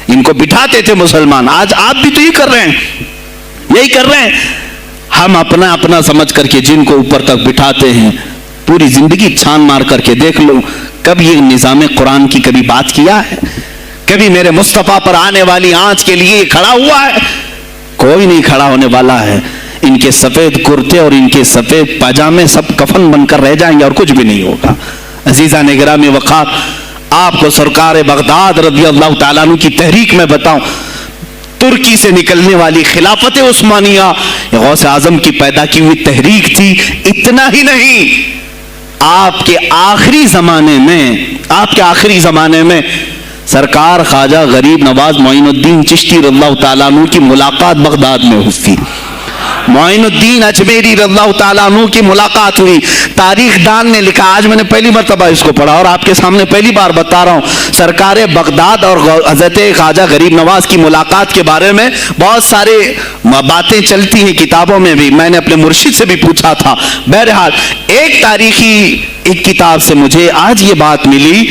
ان کو بٹھاتے تھے مسلمان۔ آج آپ بھی تو یہی کر رہے ہیں، یہی کر رہے ہیں۔ ہم اپنا اپنا سمجھ کر کے جن کو اوپر تک بٹھاتے ہیں، پوری زندگی چھان مار کر کے دیکھ لو، کب یہ نظام قرآن کی کبھی بات کیا ہے؟ کبھی میرے مصطفیٰ پر آنے والی آنچ کے لیے کھڑا ہوا ہے؟ کوئی نہیں کھڑا ہونے والا ہے۔ ان کے سفید کرتے اور ان کے سفید پاجامے سب کفن بن کر رہ جائیں گے اور کچھ بھی نہیں ہوگا۔ عزیزان گرامی وقار، آپ کو سرکار بغداد رضی اللہ تعالیٰ عنہ کی تحریک میں بتاؤں، ترکی سے نکلنے والی خلافت عثمانیہ غوث اعظم کی پیدا کی ہوئی تحریک تھی۔ اتنا ہی نہیں، آپ کے آخری زمانے میں سرکار خواجہ غریب نواز معین الدین چشتی رضی اللہ تعالیٰ عنہ کی ملاقات بغداد میں ہوئی، معین الدین اجمیری رضی اللہ تعالیٰ عنہ کی ملاقات ہوئی۔ تاریخ دان نے لکھا، آج میں نے پہلی مرتبہ اس کو پڑھا اور آپ کے سامنے پہلی بار بتا رہا ہوں، سرکار بغداد اور حضرت خواجہ غریب نواز کی ملاقات کے بارے میں بہت سارے باتیں چلتی ہیں کتابوں میں بھی، میں نے اپنے مرشد سے بھی پوچھا تھا۔ بہرحال ایک کتاب سے مجھے آج یہ بات ملی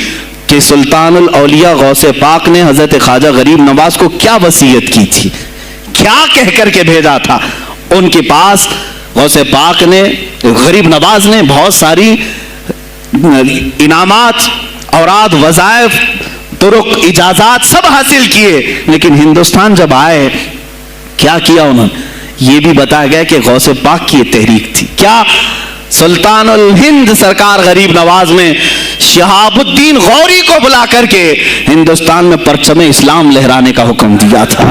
کہ سلطان الاولیاء غوث پاک نے حضرت خواجہ غریب نواز کو کیا وصیت کی تھی، کیا کہہ کر کے بھیجا تھا۔ ان کے پاس غوث پاک نے، غریب نواز نے بہت ساری انعامات، اوراد، وظائف، طرق، اجازات سب حاصل کیے، لیکن ہندوستان جب آئے کیا کیا انہوں نے؟ یہ بھی بتایا گیا کہ غوث پاک کی یہ تحریک تھی۔ کیا؟ سلطان الہند سرکار غریب نواز نے شہاب الدین غوری کو بلا کر کے ہندوستان میں پرچم اسلام لہرانے کا حکم دیا تھا۔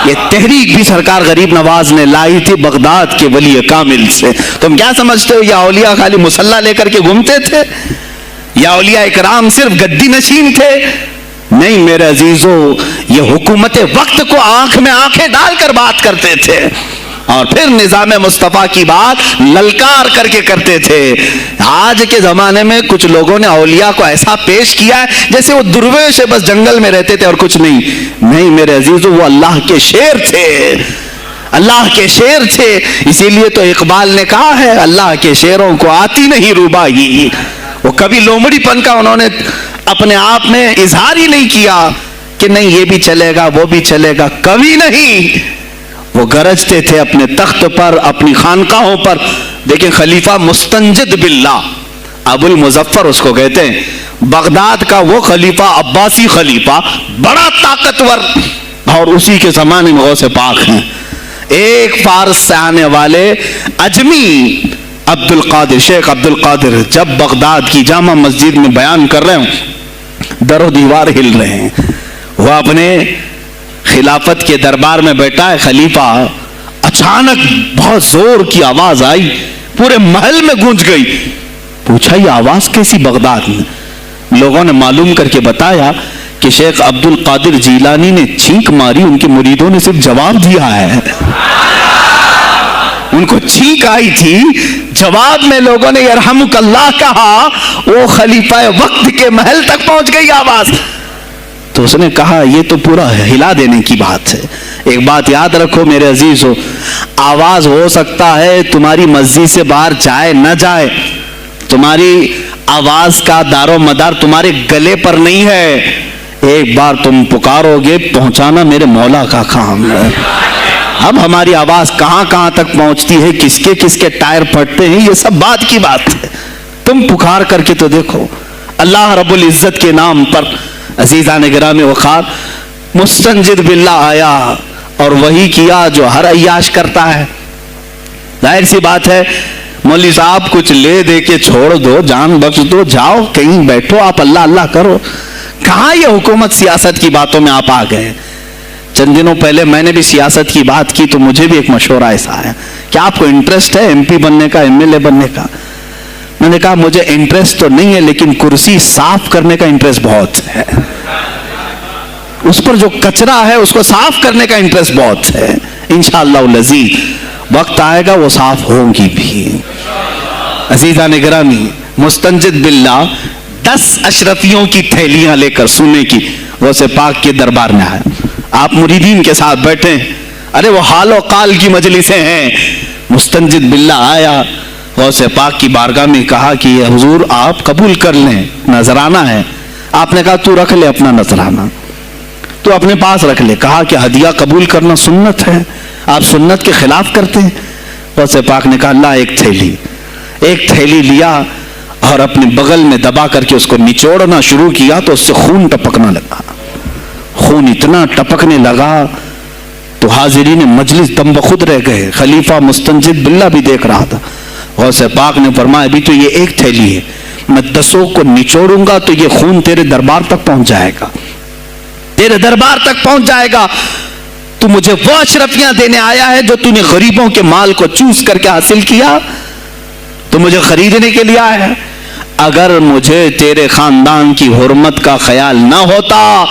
یہ تحریک بھی سرکار غریب نواز نے لائی تھی بغداد کے ولی کامل سے۔ تم کیا سمجھتے ہو یہ اولیاء خالی مسلح لے کر کے گھومتے تھے؟ یا اولیاء اکرام صرف گدی نشین تھے؟ نہیں میرے عزیزو، یہ حکومت وقت کو آنکھ میں آنکھیں ڈال کر بات کرتے تھے اور پھر نظام مصطفیٰ کی بات للکار کر کے کرتے تھے۔ آج کے زمانے میں کچھ لوگوں نے اولیاء کو ایسا پیش کیا ہے جیسے وہ درویش ہے، بس جنگل میں رہتے تھے اور کچھ نہیں۔ نہیں میرے عزیزو، وہ اللہ کے شیر تھے، اللہ کے شیر تھے۔ اسی لیے تو اقبال نے کہا ہے، اللہ کے شیروں کو آتی نہیں روبائی۔ وہ کبھی لومڑی پن کا انہوں نے اپنے آپ میں اظہار ہی نہیں کیا کہ نہیں یہ بھی چلے گا وہ بھی چلے گا، کبھی نہیں۔ وہ گرجتے تھے اپنے تخت پر، اپنی خانقاہوں پر۔ دیکھیں خلیفہ مستنجد باللہ، ابو المظفر اس کو کہتے ہیں، بغداد کا وہ خلیفہ، عباسی خلیفہ، بڑا طاقتور، اور اسی کے زمانے میں غوث پاک ہیں۔ ایک فارس سے آنے والے اجمی عبد القادر، شیخ عبد القادر، جب بغداد کی جامع مسجد میں بیان کر رہے ہوں، در و دیوار ہل رہے ہیں۔ وہ اپنے خلافت کے دربار میں بیٹھا ہے خلیفہ، اچانک بہت زور کی آواز آئی، پورے محل میں گونج گئی۔ پوچھا یہ آواز کیسی بغداد میں؟ لوگوں نے معلوم کر کے بتایا کہ شیخ عبد القادر جیلانی نے چھینک ماری، ان کے مریدوں نے صرف جواب دیا ہے۔ ان کو چھینک آئی تھی، جواب میں لوگوں نے یرحمک اللہ کہا، وہ خلیفہ وقت کے محل تک پہنچ گئی آواز۔ تو اس نے کہا یہ تو پورا ہلا دینے کی بات ہے۔ ایک بات یاد رکھو میرے عزیزو، آواز ہو سکتا ہے تمہاری مسجد سے باہر جائے نہ جائے، تمہاری آواز کا دار و مدار تمہارے گلے پر نہیں ہے۔ ایک بار تم پکارو گے پہنچانا میرے مولا کا کام ہے. اب ہماری آواز کہاں کہاں تک پہنچتی ہے, کس کے ٹائر پھٹتے ہیں, یہ سب بات کی بات ہے. تم پکار کر کے تو دیکھو. اللہ رب العزت کے نام پر عزیزان گرامی وقار مستنجد باللہ آیا اور وہی کیا جو ہر عیاش کرتا ہے. ظاہر سی بات ہے, مولوی صاحب کچھ لے دے کے چھوڑ دو, جان بخش دو, جاؤ کہیں بیٹھو, آپ اللہ اللہ کرو. کہاں یہ حکومت سیاست کی باتوں میں آپ آ گئے. چند دنوں پہلے میں نے بھی سیاست کی بات کی تو مجھے بھی ایک مشورہ ایسا آیا کہ آپ کو انٹرسٹ ہے MP بننے کا, MLA بننے کا. میں نے کہا مجھے انٹرسٹ تو نہیں ہے لیکن کرسی صاف کرنے کا انٹرسٹ بہت ہے. اس پر جو کچرا ہے اس کو صاف کرنے کا انٹرسٹ بہت ہے. انشاءاللہ العزیز وقت آئے گا وہ صاف ہوگی بھی. عزیزان گرامی مستنجد باللہ 10 اشرفیوں کی تھیلیاں لے کر سونے کی غوث پاک کے دربار میں آیا. آپ مریدین کے ساتھ بیٹھے, ارے وہ حال و قال کی مجلسیں ہیں. مستنجد باللہ آیا غوث پاک کی بارگاہ میں, کہا کہ حضور آپ قبول کر لیں, نذرانہ ہے. آپ نے کہا تو رکھ لے اپنا نذرانہ, تو اپنے پاس رکھ لے. کہا کہ ہدیہ قبول کرنا سنت ہے, آپ سنت کے خلاف کرتے ہیں. غوث پاک نے کہا اللہ ایک تھیلی لیا اور اپنے بغل میں دبا کر کے اس کو نچوڑنا شروع کیا تو اس سے خون ٹپکنا لگا. خون اتنا ٹپکنے لگا تو حاضرین مجلس دم بخود رہ گئے. خلیفہ مستنجد باللہ بھی دیکھ رہا تھا. غوث پاک نے فرمایا ابھی تو یہ ایک تھیلی ہے, میں 10 کو نچوڑوں گا تو یہ خون تیرے دربار تک پہنچ جائے گا, تیرے دربار تک پہنچ جائے گا. تو مجھے وہ اشرفیاں دینے آیا ہے جو تو نے غریبوں کے مال کو چوس کر کے حاصل کیا, تو مجھے خریدنے کے لیے آیا ہے. اگر مجھے تیرے خاندان کی حرمت کا خیال نہ ہوتا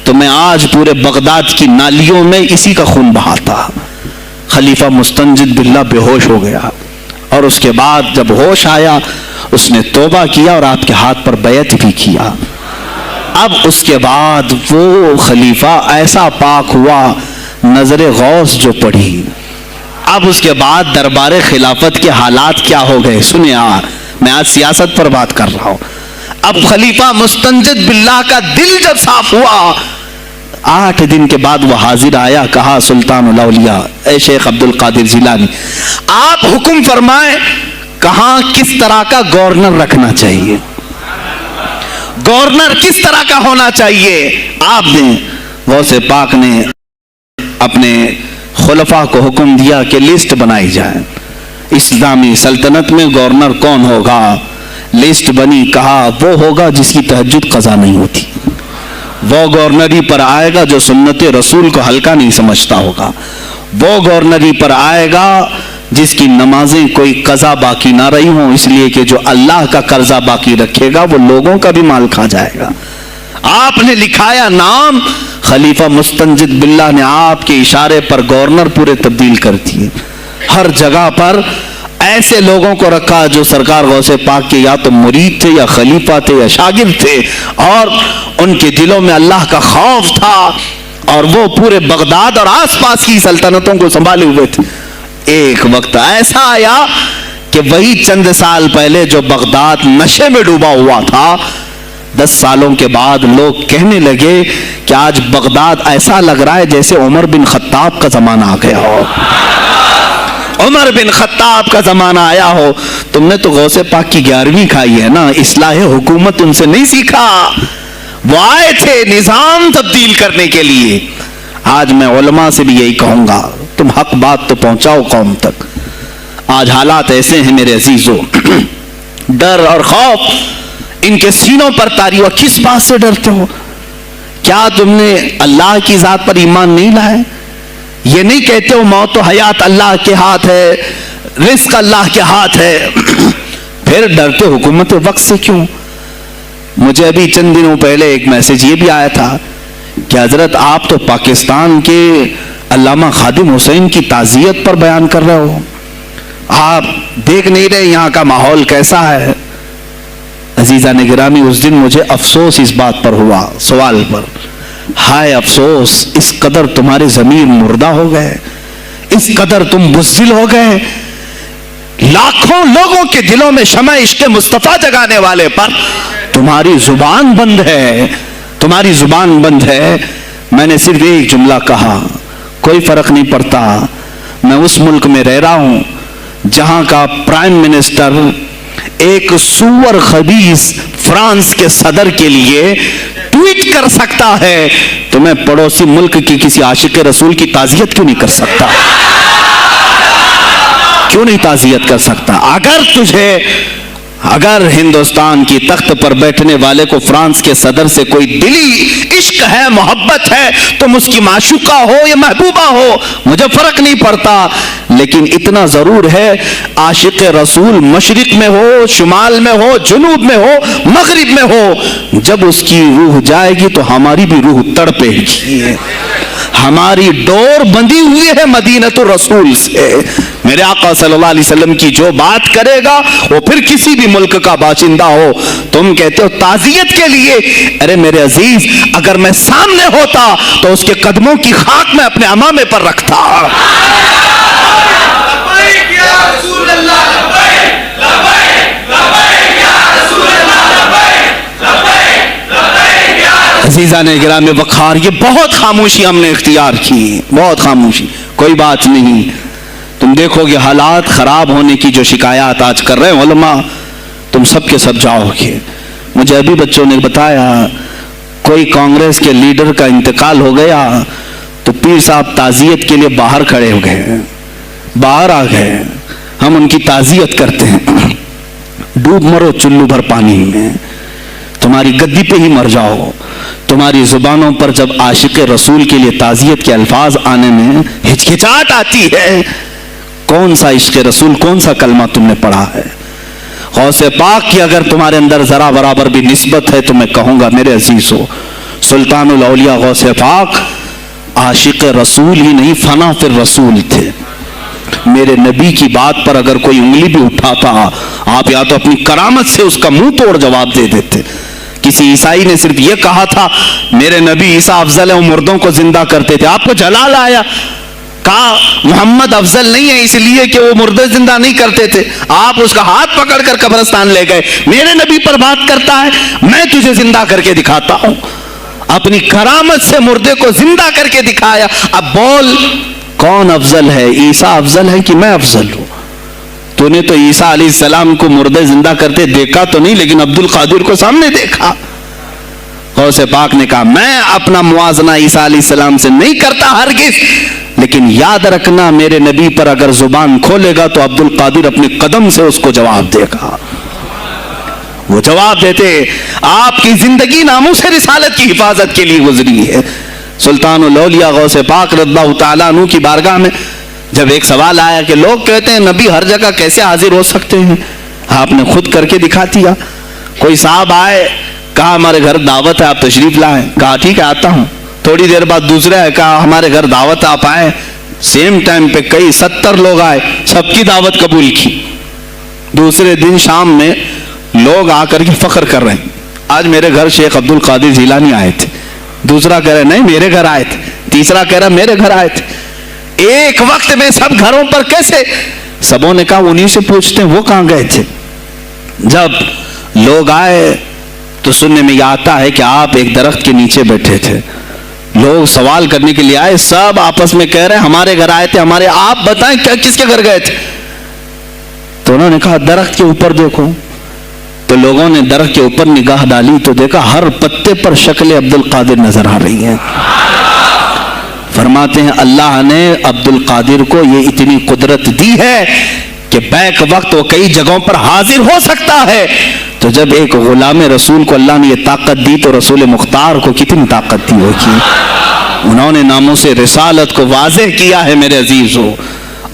تو میں آج پورے بغداد کی نالیوں میں اسی کا خون بہاتا. خلیفہ مستنجد باللہ بے ہوش ہو گیا اور اس کے بعد جب ہوش آیا اس نے توبہ کیا اور آپ کے ہاتھ پر بیعت بھی کیا. اب اس کے بعد وہ خلیفہ ایسا پاک ہوا, نظر غوث جو پڑی. اب اس کے بعد دربار خلافت کے حالات کیا ہو گئے سنیں. میں آج سیاست پر بات کر رہا ہوں. اب خلیفہ مستنجد باللہ کا دل جب صاف ہوا, 8 دن کے بعد وہ حاضر آیا. کہا سلطان الاولیاء اے شیخ عبد القادر جیلانی, آپ حکم فرمائیں کہاں کس طرح کا گورنر رکھنا چاہیے, گورنر کس طرح کا ہونا چاہیے آپ نے. غوث پاک نے اپنے خلفاء کو حکم دیا کہ لسٹ بنائی جائے, اسلامی سلطنت میں گورنر کون ہوگا. لسٹ بنی. کہا وہ ہوگا جس کی تہجد قضا نہیں ہوتی, وہ گورنری پر آئے گا جو سنت رسول کو ہلکا نہیں سمجھتا ہوگا, وہ گورنری پر آئے گا جس کی نمازیں کوئی قضا باقی نہ رہی ہوں, اس لیے کہ جو اللہ کا قرضہ باقی رکھے گا وہ لوگوں کا بھی مال کھا جائے گا. آپ نے لکھایا نام, خلیفہ مستنجد باللہ نے آپ کے اشارے پر گورنر پورے تبدیل کر دیے. ہر جگہ پر ایسے لوگوں کو رکھا جو سرکار غوث پاک کے یا تو مرید تھے یا خلیفہ تھے یا شاگرد تھے, اور ان کے دلوں میں اللہ کا خوف تھا اور وہ پورے بغداد اور آس پاس کی سلطنتوں کو سنبھالے ہوئے تھے. ایک وقت ایسا آیا کہ وہی چند سال پہلے جو بغداد نشے میں ڈوبا ہوا تھا, 10 سالوں کے بعد لوگ کہنے لگے کہ آج بغداد ایسا لگ رہا ہے جیسے عمر بن خطاب کا زمانہ آ گیا ہو, عمر بن خطاب کا زمانہ آیا ہو. تم نے تو غوث پاک کی 11ویں کھائی ہے نا, اصلاح حکومت ان سے نہیں سیکھا. وہ آئے تھے نظام تبدیل کرنے کے لیے. آج میں علماء سے بھی یہی کہوں گا, تم حق بات تو پہنچاؤ قوم تک. آج حالات ایسے ہیں میرے عزیزوں, ڈر اور خوف ان کے سینوں پر طاری ہوا. کس بات سے ڈرتے ہو؟ کیا تم نے اللہ کی ذات پر ایمان نہیں لائے؟ یہ نہیں کہتے ہو موت و حیات اللہ کے ہاتھ ہے, رزق اللہ کے ہاتھ ہے, پھر ڈرتے حکومت وقت سے کیوں؟ مجھے ابھی چند دنوں پہلے ایک میسج یہ بھی آیا تھا کہ حضرت آپ تو پاکستان کے علامہ خادم حسین کی تعزیت پر بیان کر رہے ہو, آپ دیکھ نہیں رہے یہاں کا ماحول کیسا ہے. عزیزان گرامی اس دن مجھے افسوس اس بات پر ہوا, سوال پر, ہائے افسوس, اس قدر تمہارے ضمیر مردہ ہو گئے, اس قدر تم بزدل ہو گئے. لاکھوں لوگوں کے دلوں میں شمع عشق مصطفیٰ جگانے والے پر تمہاری زبان بند ہے. تمہاری زبان بند ہے. میں نے صرف ایک جملہ کہا, کوئی فرق نہیں پڑتا, میں اس ملک میں رہ رہا ہوں جہاں کا پرائم منسٹر ایک سور خبیث فرانس کے صدر کے لیے ٹویٹ کر سکتا ہے, تو میں پڑوسی ملک کی کسی عاشق رسول کی تعزیت کیوں نہیں کر سکتا؟ کیوں نہیں تعزیت کر سکتا؟ اگر ہندوستان کی تخت پر بیٹھنے والے کو فرانس کے صدر سے کوئی دلی عشق ہے, محبت ہے, تم اس کی معشوقہ ہو یا محبوبہ ہو, مجھے فرق نہیں پڑتا, لیکن اتنا ضرور ہے عاشق رسول مشرق میں ہو, شمال میں ہو, جنوب میں ہو, مغرب میں ہو, جب اس کی روح جائے گی تو ہماری بھی روح تڑپے گی. ہماری ڈور بندھی ہوئی ہے مدینۃ الرسول سے. میرے آقا صلی اللہ علیہ وسلم کی جو بات کرے گا وہ پھر کسی بھی ملک کا باشندہ ہو. تم کہتے ہو تعزیت کے لیے, ارے میرے عزیز, اگر میں سامنے ہوتا تو اس کے قدموں کی خاک میں اپنے امامے پر رکھتا. عزیزان گرام وقار, یہ بہت خاموشی ہم نے اختیار کی, بہت خاموشی. کوئی بات نہیں, تم دیکھو گے حالات خراب ہونے کی جو شکایات آج کر رہے ہیں علماء, تم سب کے سب جاؤ گے. مجھے ابھی بچوں نے بتایا کوئی کانگریس کے لیڈر کا انتقال ہو گیا تو پیر صاحب تعزیت کے لیے باہر کھڑے ہو گئے, باہر آ گئے. ہم ان کی تعزیت کرتے ہیں. ڈوب مرو چلو بھر پانی میں, تمہاری گدی پہ ہی مر جاؤ. تمہاری زبانوں پر جب عاشق رسول کے لیے تعزیت کے الفاظ آنے میں ہچکچاہٹ آتی ہے, کون سا عشق رسول, کون سا کلمہ تم نے پڑھا ہے؟ غوث پاک کی اگر تمہارے اندر ذرا برابر بھی نسبت ہے تو میں کہوں گا میرے عزیزو, سلطان الاولیاء غوث پاک عاشق رسول ہی نہیں, فنا فی الرسول تھے. میرے نبی کی بات پر اگر کوئی انگلی بھی اٹھاتا, آپ یا تو اپنی کرامت سے اس کا منہ توڑ جواب دے دیتے. کسی عیسائی نے صرف یہ کہا تھا میرے نبی عیسیٰ افضل ہے, وہ مردوں کو زندہ کرتے تھے. آپ کو جلال آیا, کہا محمد افضل نہیں ہے اس لیے کہ وہ مردے زندہ نہیں کرتے تھے. آپ اس کا ہاتھ پکڑ کر قبرستان لے گئے. میرے نبی پر بات کرتا ہے, میں تجھے زندہ کر کے دکھاتا ہوں. اپنی کرامت سے مردے کو زندہ کر کے دکھایا. اب بول کون افضل ہے, عیسیٰ افضل ہے کہ میں افضل ہوں؟ تو نے تو عیسیٰ علیہ السلام کو مردے زندہ کرتے دیکھا تو نہیں, لیکن عبد القادر کو سامنے دیکھا. غوث پاک نے کہا میں اپنا موازنہ عیسیٰ علیہ السلام سے نہیں کرتا ہرگز, لیکن یاد رکھنا میرے نبی پر اگر زبان کھولے گا تو عبد القادر اپنے قدم سے اس کو جواب دے گا. وہ جواب دیتے. آپ کی زندگی ناموس رسالت کی حفاظت کے لیے گزری ہے. سلطان الاولیاء غوث پاک رضی اللہ تعالیٰ عنہ کی بارگاہ میں جب ایک سوال آیا کہ لوگ کہتے ہیں نبی ہر جگہ کیسے حاضر ہو سکتے ہیں, آپ نے خود کر کے دکھا دیا. کوئی صاحب آئے, کہا ہمارے گھر دعوت ہے, آپ تشریف لائیں. کہا ٹھیک ہے آتا ہوں. تھوڑی دیر بعد دوسرا ہے, کہا ہمارے گھر دعوت ہے, آپ آئیں. سیم ٹائم پہ کئی 70 لوگ آئے, سب کی دعوت قبول کی. دوسرے دن شام میں لوگ آ کر کے فخر کر رہے ہیں آج میرے گھر شیخ عبد القادر جیلانی آئے تھے. دوسرا کہہ رہے نہیں میرے گھر آئے تھے. تیسرا کہہ رہا میرے گھر آئے تھے. ایک وقت میں سب گھروں پر کیسے؟ سبوں نے کہا انہی سے پوچھتے ہیں وہ کہاں گئے تھے. جب لوگ آئے تو سننے میں یہ آتا ہے کہ آپ ایک درخت کے نیچے بیٹھے تھے. لوگ سوال کرنے کے لیے آئے, سب آپس میں کہہ رہے ہیں ہمارے گھر آئے تھے, ہمارے. آپ بتائیں کس کے گھر گئے تھے؟ تو انہوں نے کہا درخت کے اوپر دیکھو. تو لوگوں نے درخت کے اوپر نگاہ ڈالی تو دیکھا ہر پتے پر شکل عبد القادر نظر آ رہی ہے. فرماتے ہیں اللہ نے عبد القادر کو یہ اتنی قدرت دی ہے کہ بیک وقت وہ کئی جگہوں پر حاضر ہو سکتا ہے. تو جب ایک غلام رسول کو اللہ نے یہ طاقت دی تو رسول مختار کو کتنی طاقت دی ہوگی. انہوں نے ناموس رسالت کو واضح کیا ہے میرے عزیزو.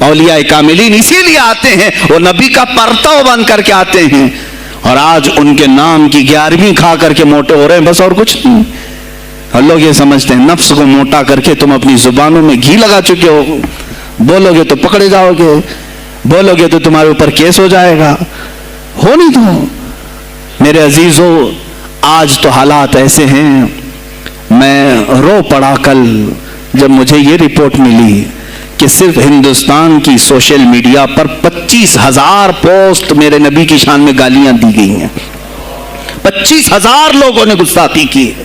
اولیاء کاملین اسی لیے آتے ہیں, وہ نبی کا پرتو بن کر کے آتے ہیں, اور آج ان کے نام کی 11ویں کھا کر کے موٹے ہو رہے ہیں, بس اور کچھ نہیں. اور لوگ یہ سمجھتے ہیں نفس کو موٹا کر کے تم اپنی زبانوں میں گھی لگا چکے ہو, بولو گے تو پکڑے جاؤ گے, بولو گے تو تمہارے اوپر کیس ہو جائے گا. ہو نہیں تو میرے عزیزو آج تو حالات ایسے ہیں. میں رو پڑا کل جب مجھے یہ رپورٹ ملی کہ صرف ہندوستان کی سوشل میڈیا پر 25,000 پوسٹ میرے نبی کی شان میں گالیاں دی گئی ہیں. 25,000 لوگوں نے گستاخی کی ہے.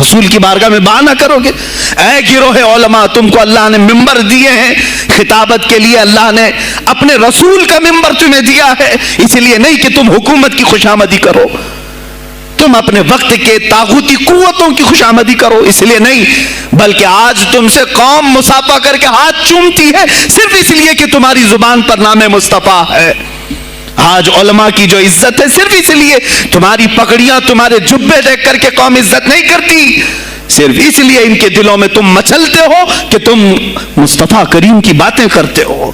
رسول کی بارگاہ میں بہانہ کرو گے؟ اے گروہ علماء، تم کو اللہ نے ممبر دیے ہیں خطابت کے لیے، اللہ نے اپنے رسول کا ممبر تمہیں دیا ہے، اس لیے نہیں کہ تم حکومت کی خوشامدی کرو، تم اپنے وقت کے طاغوتی قوتوں کی خوشامدی کرو، اس لیے نہیں، بلکہ آج تم سے قوم مصافحہ کر کے ہاتھ چومتی ہے صرف اس لیے کہ تمہاری زبان پر نام مصطفیٰ ہے۔ آج علماء کی جو عزت ہے صرف اس لیے، تمہاری پگڑیاں، تمہارے جبے دیکھ کر کے قوم عزت نہیں کرتی، صرف اس لیے ان کے دلوں میں تم مچلتے ہو کہ تم مصطفیٰ کریم کی باتیں کرتے ہو۔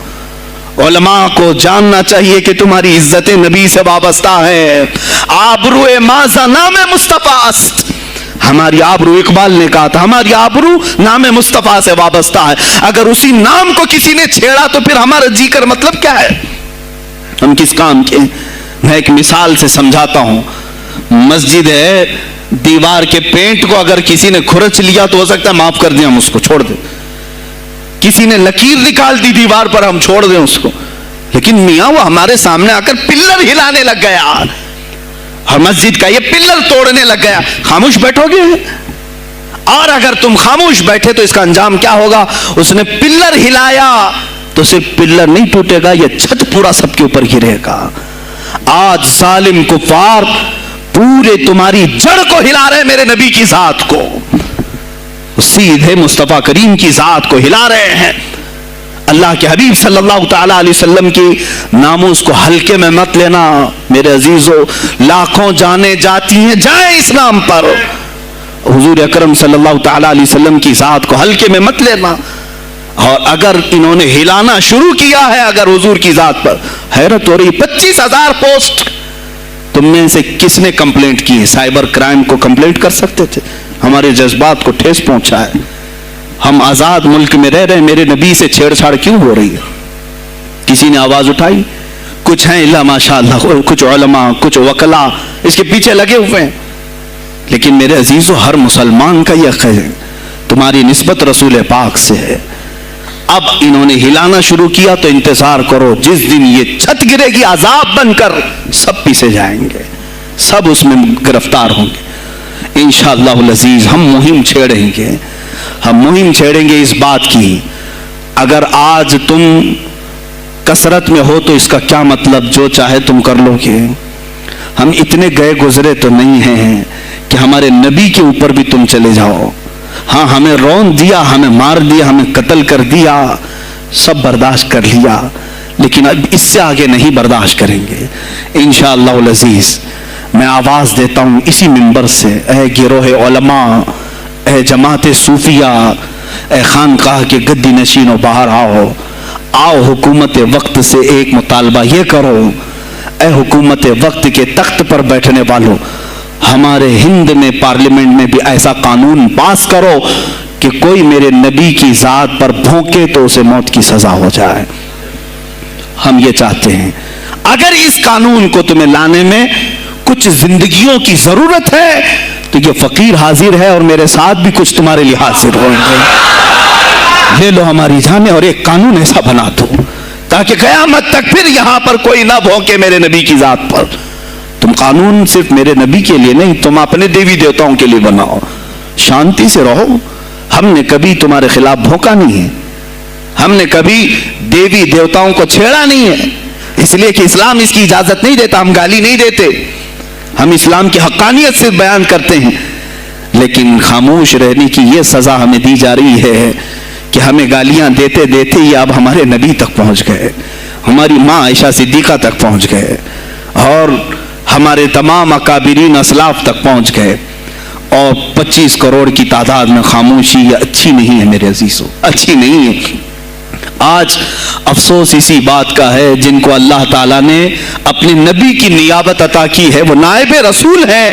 علماء کو جاننا چاہیے کہ تمہاری عزت نبی سے وابستہ ہے۔ آبرو ماذا نام مصطفیٰ است، ہماری آبرو، اقبال نے کہا تھا، ہماری آبرو نام مصطفیٰ سے وابستہ ہے۔ اگر اسی نام کو کسی نے چھیڑا تو پھر ہمارا جی کر مطلب کیا ہے؟ ہم کس کام کے؟ میں ایک مثال سے سمجھاتا ہوں۔ مسجد ہے، دیوار کے پینٹ کو اگر کسی نے کھرچ لیا تو ہو سکتا ہے معاف کر دیں، ہم اس کو چھوڑ دیں۔ کسی نے لکیر نکال دی دیوار پر، ہم چھوڑ دیں اس کو، لیکن میاں وہ ہمارے سامنے آ کر پلر ہلانے لگ گیا اور مسجد کا یہ پلر توڑنے لگ گیا، خاموش بیٹھو گے؟ اور اگر تم خاموش بیٹھے تو اس کا انجام کیا ہوگا؟ اس نے پلر ہلایا تو صرف پلر نہیں ٹوٹے گا، یہ چھت پورا سب کے اوپر گرے گا۔ آج ظالم کفار پورے تمہاری جڑ کو ہلا رہے میرے نبی کی ذات کو، سیدھے مصطفیٰ کریم کی ذات کو ہلا رہے ہیں۔ اللہ کے حبیب صلی اللہ تعالیٰ علیہ وسلم کی ناموس کو ہلکے میں مت لینا میرے عزیزو، لاکھوں جانیں جاتی ہیں، جائیں اسلام پر، حضور اکرم صلی اللہ تعالیٰ علیہ وسلم کی ذات کو ہلکے میں مت لینا۔ اور اگر انہوں نے ہلانا شروع کیا ہے اگر حضور کی ذات پر، حیرت ہو رہی، 25,000 پوسٹ تم میں سے کس نے کمپلینٹ کی ہے؟ سائبر کرائم کو کمپلینٹ کر سکتے تھے، ہمارے جذبات کو ٹھیس پہنچا ہے۔ ہم آزاد ملک میں رہ رہے ہیں، میرے نبی سے چھیڑ چھاڑ کیوں ہو رہی ہے؟ کسی نے آواز اٹھائی؟ کچھ ہیں اللہ ماشاء اللہ، کچھ علماء، کچھ وکلا اس کے پیچھے لگے ہوئے ہیں، لیکن میرے عزیزو ہر مسلمان کا یہ حق ہے، تمہاری نسبت رسول پاک سے ہے۔ اب انہوں نے ہلانا شروع کیا تو انتظار کرو، جس دن یہ چھت گرے گی عذاب بن کر سب پیچھے جائیں گے، سب اس میں گرفتار ہوں گے انشاءاللہ العزیز۔ ہم مہم چھیڑیں گے، ہم مہم چھیڑیں گے اس بات کی، اگر آج تم کثرت میں ہو تو اس کا کیا مطلب جو چاہے تم کر لو گے؟ ہم اتنے گئے گزرے تو نہیں ہیں کہ ہمارے نبی کے اوپر بھی تم چلے جاؤ۔ ہاں ہمیں رون دیا، ہمیں مار دیا، ہمیں قتل کر دیا، سب برداشت کر لیا، لیکن اب اس سے آگے نہیں برداشت کریں گے انشاءاللہ العزیز۔ میں آواز دیتا ہوں اسی منبر سے، اے گروہ علماء، اے جماعت صوفیہ، اے خانقاہ کے گدی نشینوں، باہر آؤ، آؤ حکومت وقت سے ایک مطالبہ یہ کرو، اے حکومت وقت کے تخت پر بیٹھنے والوں، ہمارے ہند میں پارلیمنٹ میں بھی ایسا قانون پاس کرو کہ کوئی میرے نبی کی ذات پر بھونکے تو اسے موت کی سزا ہو جائے۔ ہم یہ چاہتے ہیں، اگر اس قانون کو تمہیں لانے میں کچھ زندگیوں کی ضرورت ہے تو یہ فقیر حاضر ہے اور میرے ساتھ بھی کچھ تمہارے لیے حاضر ہوں گے، لے لو ہماری جانیں اور ایک قانون ایسا بنا دو تاکہ قیامت تک پھر یہاں پر کوئی نہ بھونکے میرے نبی کی ذات پر۔ تم قانون صرف میرے نبی کے لیے نہیں، تم اپنے دیوی دیوتاؤں کے لیے بناؤ، شانتی سے رہو۔ ہم نے کبھی تمہارے خلاف بھونکا نہیں ہے، ہم نے کبھی دیوی دیوتاؤں کو چھیڑا نہیں ہے، اس لیے کہ اسلام اس کی اجازت نہیں دیتا، ہم گالی نہیں دیتے، ہم اسلام کی حقانیت سے بیان کرتے ہیں، لیکن خاموش رہنے کی یہ سزا ہمیں دی جا رہی ہے کہ ہمیں گالیاں دیتے دیتے یہ اب ہمارے نبی تک پہنچ گئے، ہماری ماں عائشہ صدیقہ تک پہنچ گئے، اور ہمارے تمام اکابرین اسلاف تک پہنچ گئے، اور 25 کروڑ کی تعداد میں خاموشی یہ اچھی نہیں ہے میرے عزیزو، اچھی نہیں ہے۔ آج افسوس اسی بات کا ہے جن کو اللہ تعالیٰ نے اپنے نبی کی نیابت عطا کی ہے، وہ نائب رسول ہیں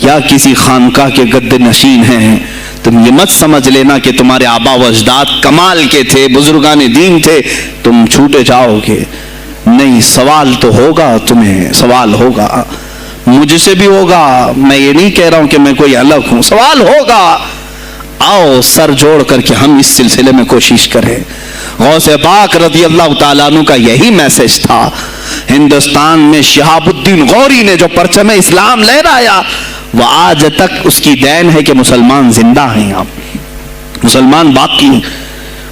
یا کسی خانقاہ کے گد نشین ہیں۔ تم یہ مت سمجھ لینا کہ تمہارے آبا و اجداد کمال کے تھے، بزرگان دین تھے، تم چھوٹے جاؤ گے، نہیں، سوال تو ہوگا، تمہیں سوال ہوگا، مجھ سے بھی ہوگا، میں یہ نہیں کہہ رہا ہوں کہ میں کوئی الگ ہوں، سوال ہوگا۔ آؤ سر جوڑ کر کے ہم اس سلسلے میں کوشش کریں۔ غوث پاک رضی اللہ تعالیٰ عنہ کا یہی میسج تھا، ہندوستان میں شہاب الدین غوری نے جو پرچم اسلام لہرایا، وہ آج تک اس کی دین ہے کہ مسلمان زندہ ہیں، یہاں مسلمان باقی ہیں۔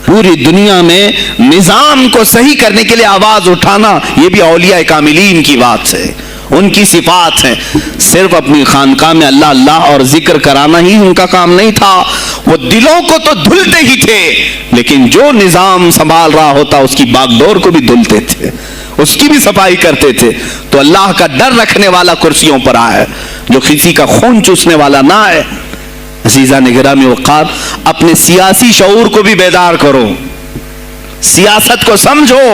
پوری دنیا میں نظام کو صحیح کرنے کے لیے آواز اٹھانا یہ بھی اولیاء کاملین کی بات ہے، ان کی صفات ہیں۔ صرف اپنی خانقاہ میں اللہ اللہ اور ذکر کرانا ہی ان کا کام نہیں تھا، وہ دلوں کو تو دھلتے ہی تھے، لیکن جو نظام سنبھال رہا ہوتا اس کی باغ ڈور کو بھی دھلتے تھے، اس کی بھی صفائی کرتے تھے۔ تو اللہ کا ڈر رکھنے والا کرسیوں پر آئے، جو کسی کا خون چوسنے والا نہ آئے۔ عزیزان گرامی وقار، اپنے سیاسی شعور کو بھی بیدار کرو، سیاست کو سمجھو،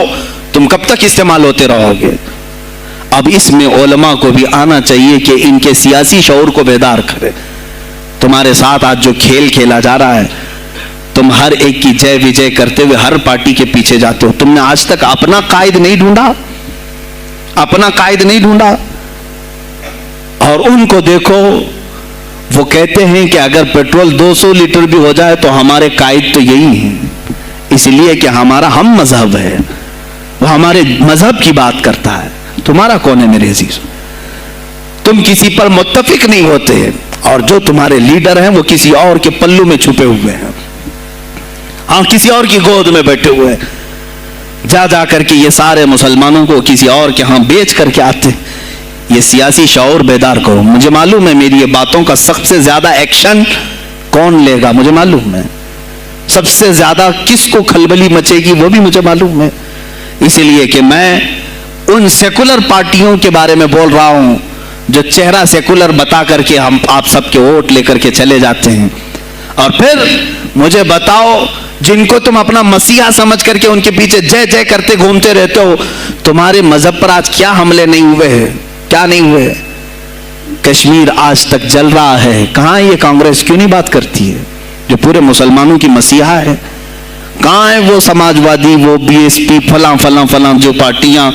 تم کب تک استعمال ہوتے رہو گے؟ اب اس میں علماء کو بھی آنا چاہیے کہ ان کے سیاسی شعور کو بیدار کرے۔ تمہارے ساتھ آج جو کھیل کھیلا جا رہا ہے، تم ہر ایک کی جے وجے کرتے ہوئے ہر پارٹی کے پیچھے جاتے ہو، تم نے آج تک اپنا قائد نہیں ڈھونڈا، اپنا قائد نہیں ڈھونڈا۔ اور ان کو دیکھو، وہ کہتے ہیں کہ اگر پیٹرول 200 لیٹر بھی ہو جائے تو ہمارے قائد تو یہی ہیں، اس لیے کہ ہمارا ہم مذہب ہے، وہ ہمارے مذہب کی بات کرتا ہے۔ تمہارا کون ہے میرے عزیز؟ تم کسی پر متفق نہیں ہوتے، اور جو تمہارے لیڈر ہیں وہ کسی اور کے پلو میں چھپے ہوئے ہیں، ہاں کسی اور کی گود میں بیٹھے ہوئے ہیں، جا جا کر کے یہ سارے مسلمانوں کو کسی اور کے ہاں بیچ کر کے آتے ہیں۔ یہ سیاسی شعور بیدار کرو۔ مجھے معلوم ہے میری یہ باتوں کا سب سے زیادہ ایکشن کون لے گا، مجھے معلوم ہے سب سے زیادہ کس کو کھلبلی مچے گی، وہ بھی مجھے معلوم ہے۔ اس لیے کہ میں ان سیکولر پارٹیوں کے بارے میں بول رہا ہوں جو چہرہ سیکولر بتا کر کے ہم آپ سب کے ووٹ لے کر کے چلے جاتے ہیں، اور پھر مجھے بتاؤ جن کو تم اپنا مسیحا سمجھ کر کے ان کے پیچھے جے جے کرتے گھومتے رہتے ہو، تمہارے مذہب پر آج کیا حملے نہیں ہوئے ہیں، کیا نہیں ہوئے؟ کشمیر آج تک جل رہا ہے، کہاں یہ کانگریس کیوں نہیں بات کرتی ہے جو پورے مسلمانوں کی مسیحا ہے؟ کہاں ہے وہ سماجوادی، وہ بی ایس پی، فلاں فلاں فلاں جو پارٹیاں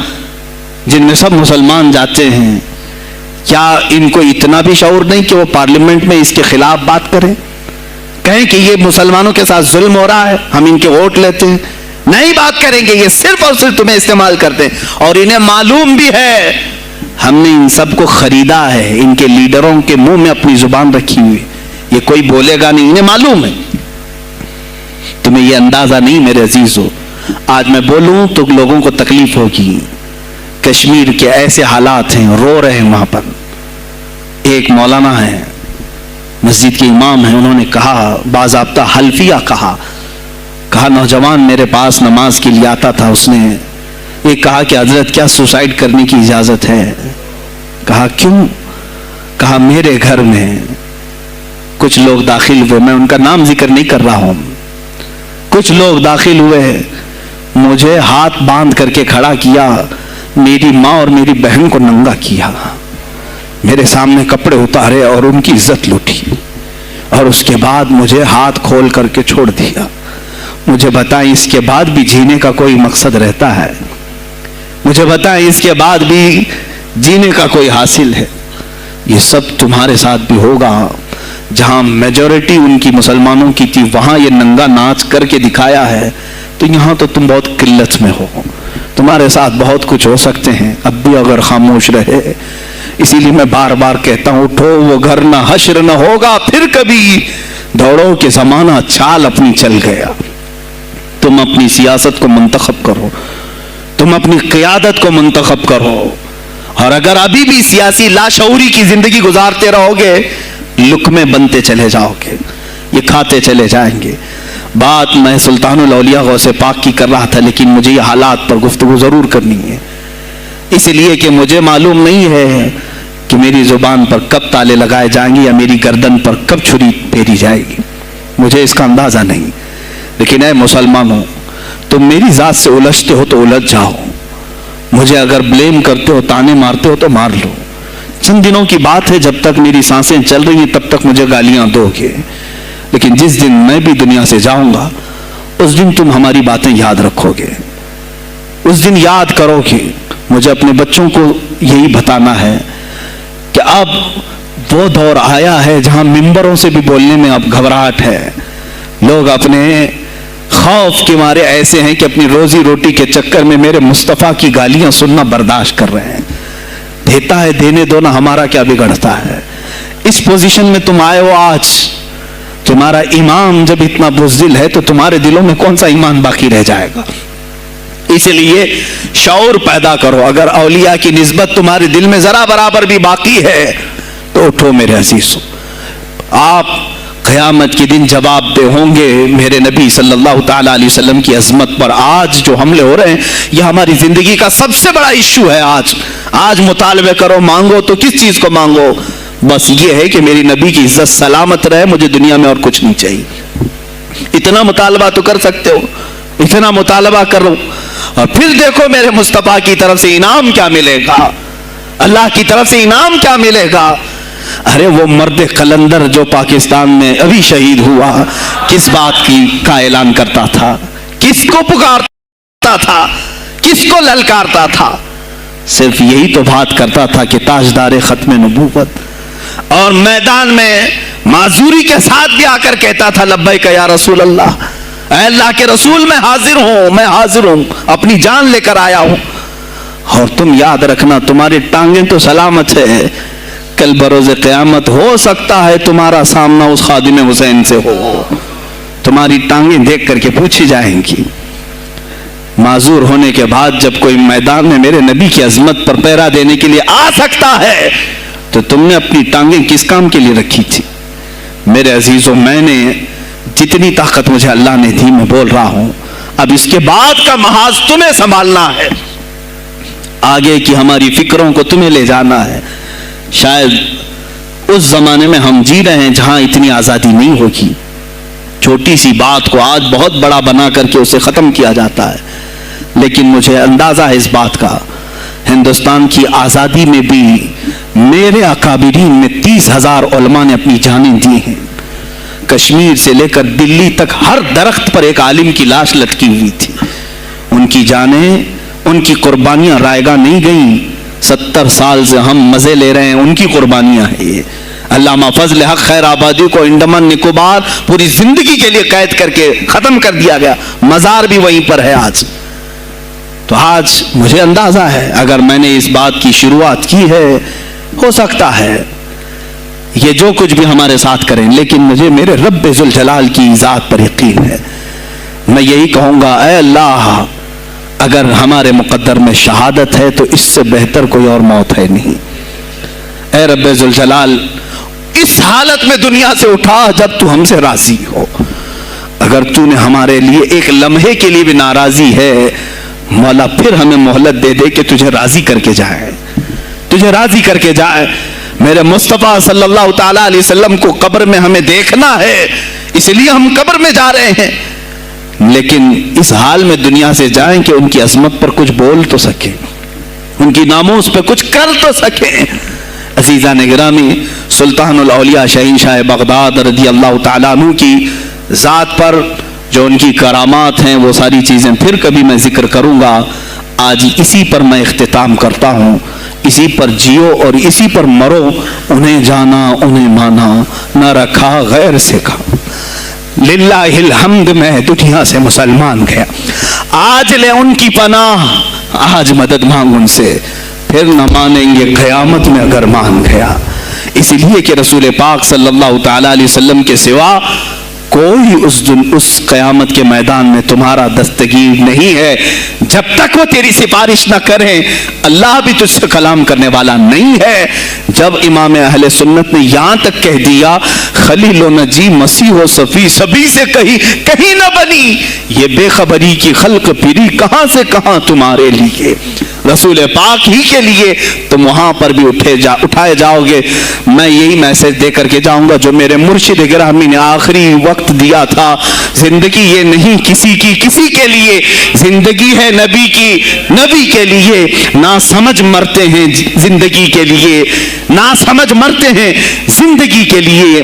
جن میں سب مسلمان جاتے ہیں؟ کیا ان کو اتنا بھی شعور نہیں کہ وہ پارلیمنٹ میں اس کے خلاف بات کریں، کہیں کہ یہ مسلمانوں کے ساتھ ظلم ہو رہا ہے، ہم ان کے ووٹ لیتے ہیں؟ نہیں بات کریں گے، یہ صرف اور صرف تمہیں استعمال کرتے ہیں، اور انہیں معلوم بھی ہے ہم نے ان سب کو خریدا ہے، ان کے لیڈروں کے منہ میں اپنی زبان رکھی ہوئی، یہ کوئی بولے گا نہیں، انہیں معلوم ہے۔ تمہیں یہ اندازہ نہیں میرے عزیزو، آج میں بولوں تو لوگوں کو تکلیف ہوگی۔ کشمیر کے ایسے حالات ہیں، رو رہے ہیں وہاں پر۔ ایک مولانا ہے، مسجد کے امام ہیں، انہوں نے کہا، باضابطہ حلفیہ کہا نوجوان میرے پاس نماز کے لیے آتا تھا، اس نے یہ کہا کہ حضرت کیا سوسائڈ کرنے کی اجازت ہے؟ کہا کیوں؟ کہا میرے گھر میں کچھ لوگ داخل ہوئے، میں ان کا نام ذکر نہیں کر رہا ہوں، کچھ لوگ داخل ہوئے، مجھے ہاتھ باندھ کر کے کھڑا کیا، میری ماں اور میری بہن کو ننگا کیا، میرے سامنے کپڑے اتارے اور ان کی عزت لوٹی، اور اس کے بعد مجھے ہاتھ کھول کر کے چھوڑ دیا۔ مجھے بتائیں اس کے بعد بھی جینے کا کوئی مقصد رہتا ہے؟ مجھے بتائیں اس کے بعد بھی جینے کا کوئی حاصل ہے؟ یہ سب تمہارے ساتھ بھی ہوگا۔ جہاں میجورٹی ان کی مسلمانوں کی تھی وہاں یہ ننگا ناچ کر کے دکھایا ہے، تو یہاں تو تم بہت قلت میں ہو، تمہارے ساتھ بہت کچھ ہو سکتے ہیں، اب بھی اگر خاموش رہے۔ اسی لیے میں بار بار کہتا ہوں، اٹھو وہ گھر نہ حشر نہ ہوگا پھر کبھی، دوڑو کہ زمانہ چال اپنی چل گیا۔ تم اپنی سیاست کو منتخب کرو، تم اپنی قیادت کو منتخب کرو، اور اگر ابھی بھی سیاسی لاشعوری کی زندگی گزارتے رہو گے، لقمے بنتے چلے جاؤ گے، یہ کھاتے چلے جائیں گے۔ بات میں سلطان الاولیاء غوث پاک کی کر رہا تھا، لیکن مجھے یہ حالات پر گفتگو ضرور کرنی ہے، اس لیے کہ مجھے معلوم نہیں ہے کہ میری زبان پر کب تالے لگائے جائیں گے یا میری گردن پر کب چھری پھیری جائے گی، مجھے اس کا اندازہ نہیں۔ لیکن اے مسلمانوں، تم میری ذات سے الجھتے ہو تو الجھ جاؤ، مجھے اگر بلیم کرتے ہو، تانے مارتے ہو تو مار لو۔ چند دنوں کی بات ہے، جب تک میری سانسیں چل رہی ہیں تب تک مجھے گالیاں دو گے، لیکن جس دن میں بھی دنیا سے جاؤں گا اس دن تم ہماری باتیں یاد رکھو گے، اس دن یاد کرو گے۔ مجھے اپنے بچوں کو یہی بتانا ہے کہ اب وہ دور آیا ہے جہاں ممبروں سے بھی بولنے میں اب گھبراہٹ ہے، لوگ اپنے خوف کے مارے ایسے ہیں کہ اپنی روزی روٹی کے چکر میں میرے مصطفیٰ کی گالیاں سننا برداشت کر رہے ہیں۔ دیتا ہے دینے دو نا، ہمارا کیا بگڑتا ہے؟ اس پوزیشن میں تم آئے ہو آج. تمہارا امام جب اتنا بزدل ہے تو تمہارے دلوں میں کون سا ایمان باقی رہ جائے گا؟ اس لیے شعور پیدا کرو. اگر اولیاء کی نسبت تمہارے دل میں ذرا برابر بھی باقی ہے تو اٹھو میرے عزیزو. آپ قیامت کے دن جواب دہ ہوں گے میرے نبی صلی اللہ تعالی علیہ وسلم کی عظمت پر. آج جو حملے ہو رہے ہیں یہ ہماری زندگی کا سب سے بڑا ایشو ہے. آج مطالبے کرو, مانگو تو کس چیز کو مانگو؟ بس یہ ہے کہ میری نبی کی عزت سلامت رہے, مجھے دنیا میں اور کچھ نہیں چاہیے. اتنا مطالبہ تو کر سکتے ہو, اتنا مطالبہ کرو, اور پھر دیکھو میرے مصطفیٰ کی طرف سے انعام کیا ملے گا, اللہ کی طرف سے انعام کیا ملے گا. ارے وہ مرد قلندر جو پاکستان میں ابھی شہید ہوا, کس بات کا اعلان کرتا تھا, کس کو پکارتا تھا, کس کو للکارتا تھا؟ صرف یہی تو بات کرتا تھا کہ تاجدار ختم نبوت, اور میدان میں معذوری کے ساتھ بھی آ کر کہتا تھا لبیک یا رسول اللہ, اے اللہ کے رسول میں حاضر ہوں, میں حاضر ہوں, اپنی جان لے کر آیا ہوں. اور تم یاد رکھنا تمہاری ٹانگیں تو سلامت ہے, کل بروز قیامت ہو سکتا ہے تمہارا سامنا اس خادم حسین سے ہو, تمہاری ٹانگیں دیکھ کر کے پوچھی جائیں گی. معذور ہونے کے بعد جب کوئی میدان میں میرے نبی کی عظمت پر پہرا دینے کے لیے آ سکتا ہے تو تم نے اپنی ٹانگیں کس کام کے لیے رکھی تھی؟ میرے عزیزوں, میں نے جتنی طاقت مجھے اللہ نے دی میں بول رہا ہوں. اب اس کے بعد کا محاذ تمہیں سنبھالنا ہے, آگے کی ہماری فکروں کو تمہیں لے جانا ہے. شاید اس زمانے میں ہم جی رہے ہیں جہاں اتنی آزادی نہیں ہوگی. چھوٹی سی بات کو آج بہت بڑا بنا کر کے اسے ختم کیا جاتا ہے, لیکن مجھے اندازہ ہے اس بات کا, ہندوستان کی آزادی میں بھی میرے اکابرین میں 30,000 علماء نے اپنی جانیں دی ہیں. کشمیر سے لے کر دلی تک ہر درخت پر ایک عالم کی لاش لٹکی ہوئی تھی. ان کی جانیں, ان کی قربانیاں رائیگاں نہیں گئیں. 70 سال سے ہم مزے لے رہے ہیں, ان کی قربانیاں ہیں یہ. علامہ فضل حق خیر آبادی کو انڈمان نکوبار پوری زندگی کے لیے قید کر کے ختم کر دیا گیا, مزار بھی وہیں پر ہے آج. تو آج مجھے اندازہ ہے اگر میں نے اس بات کی شروعات کی ہے, ہو سکتا ہے یہ جو کچھ بھی ہمارے ساتھ کریں, لیکن مجھے میرے رب ذوالجلال کی ذات پر یقین ہے. میں یہی کہوں گا, اے اللہ اگر ہمارے مقدر میں شہادت ہے تو اس سے بہتر کوئی اور موت ہے نہیں. اے رب ذوالجلال اس حالت میں دنیا سے اٹھا جب تو ہم سے راضی ہو. اگر تو نے ہمارے لیے ایک لمحے کے لیے بھی ناراضی ہے, مولا پھر ہمیں مہلت دے دے کہ تجھے راضی کر کے جائے, تجھے راضی کر کے جائے. میرے مصطفیٰ صلی اللہ تعالیٰ علیہ وسلم کو قبر میں ہمیں دیکھنا ہے, اس لیے ہم قبر میں جا رہے ہیں, لیکن اس حال میں دنیا سے جائیں کہ ان کی عظمت پر کچھ بول تو سکیں, ان کی ناموس پہ کچھ کر تو سکیں. عزیزان گرامی, سلطان الاولیاء شہنشاہ بغداد رضی اللہ تعالیٰ عنہ کی ذات پر جو ان کی کرامات ہیں وہ ساری چیزیں پھر کبھی میں ذکر کروں گا. آج اسی پر میں اختتام کرتا ہوں. اسی پر جیو اور اسی پر مرو. انہیں جانا انہیں مانا, نہ رکھا غیر سے کھا. للہ الحمد میں دنیا سے مسلمان گیا. آج لے ان کی پناہ, آج مدد مانگ ان سے, پھر نہ مانیں گے قیامت میں اگر مان گیا. اس لیے کہ رسول پاک صلی اللہ تعالی علیہ وسلم کے سوا کوئی اس قیامت کے میدان میں تمہارا دستگیر نہیں ہے. جب تک وہ تیری سفارش نہ کریں, اللہ بھی تجھ سے کلام کرنے والا نہیں ہے. جب امام اہل سنت نے یہاں تک کہہ دیا خلیل و نجی مسیح و صفی سبھی سے کہیں نہ بنی, یہ بے خبری کی خلق پھری کہاں سے کہاں تمہارے لیے, رسول پاک ہی کے لیے, تم وہاں پر بھی اٹھائے جاؤ گے. میں یہی میسج دے کر کے جاؤں گا جو میرے مرشد گرامی نے آخری وقت دیا تھا. زندگی یہ نہیں کسی کی کسی کے لیے, زندگی ہے نبی کی نبی کے لیے. نہ سمجھ مرتے ہیں زندگی کے لیے, نہ سمجھ مرتے ہیں زندگی کے لیے.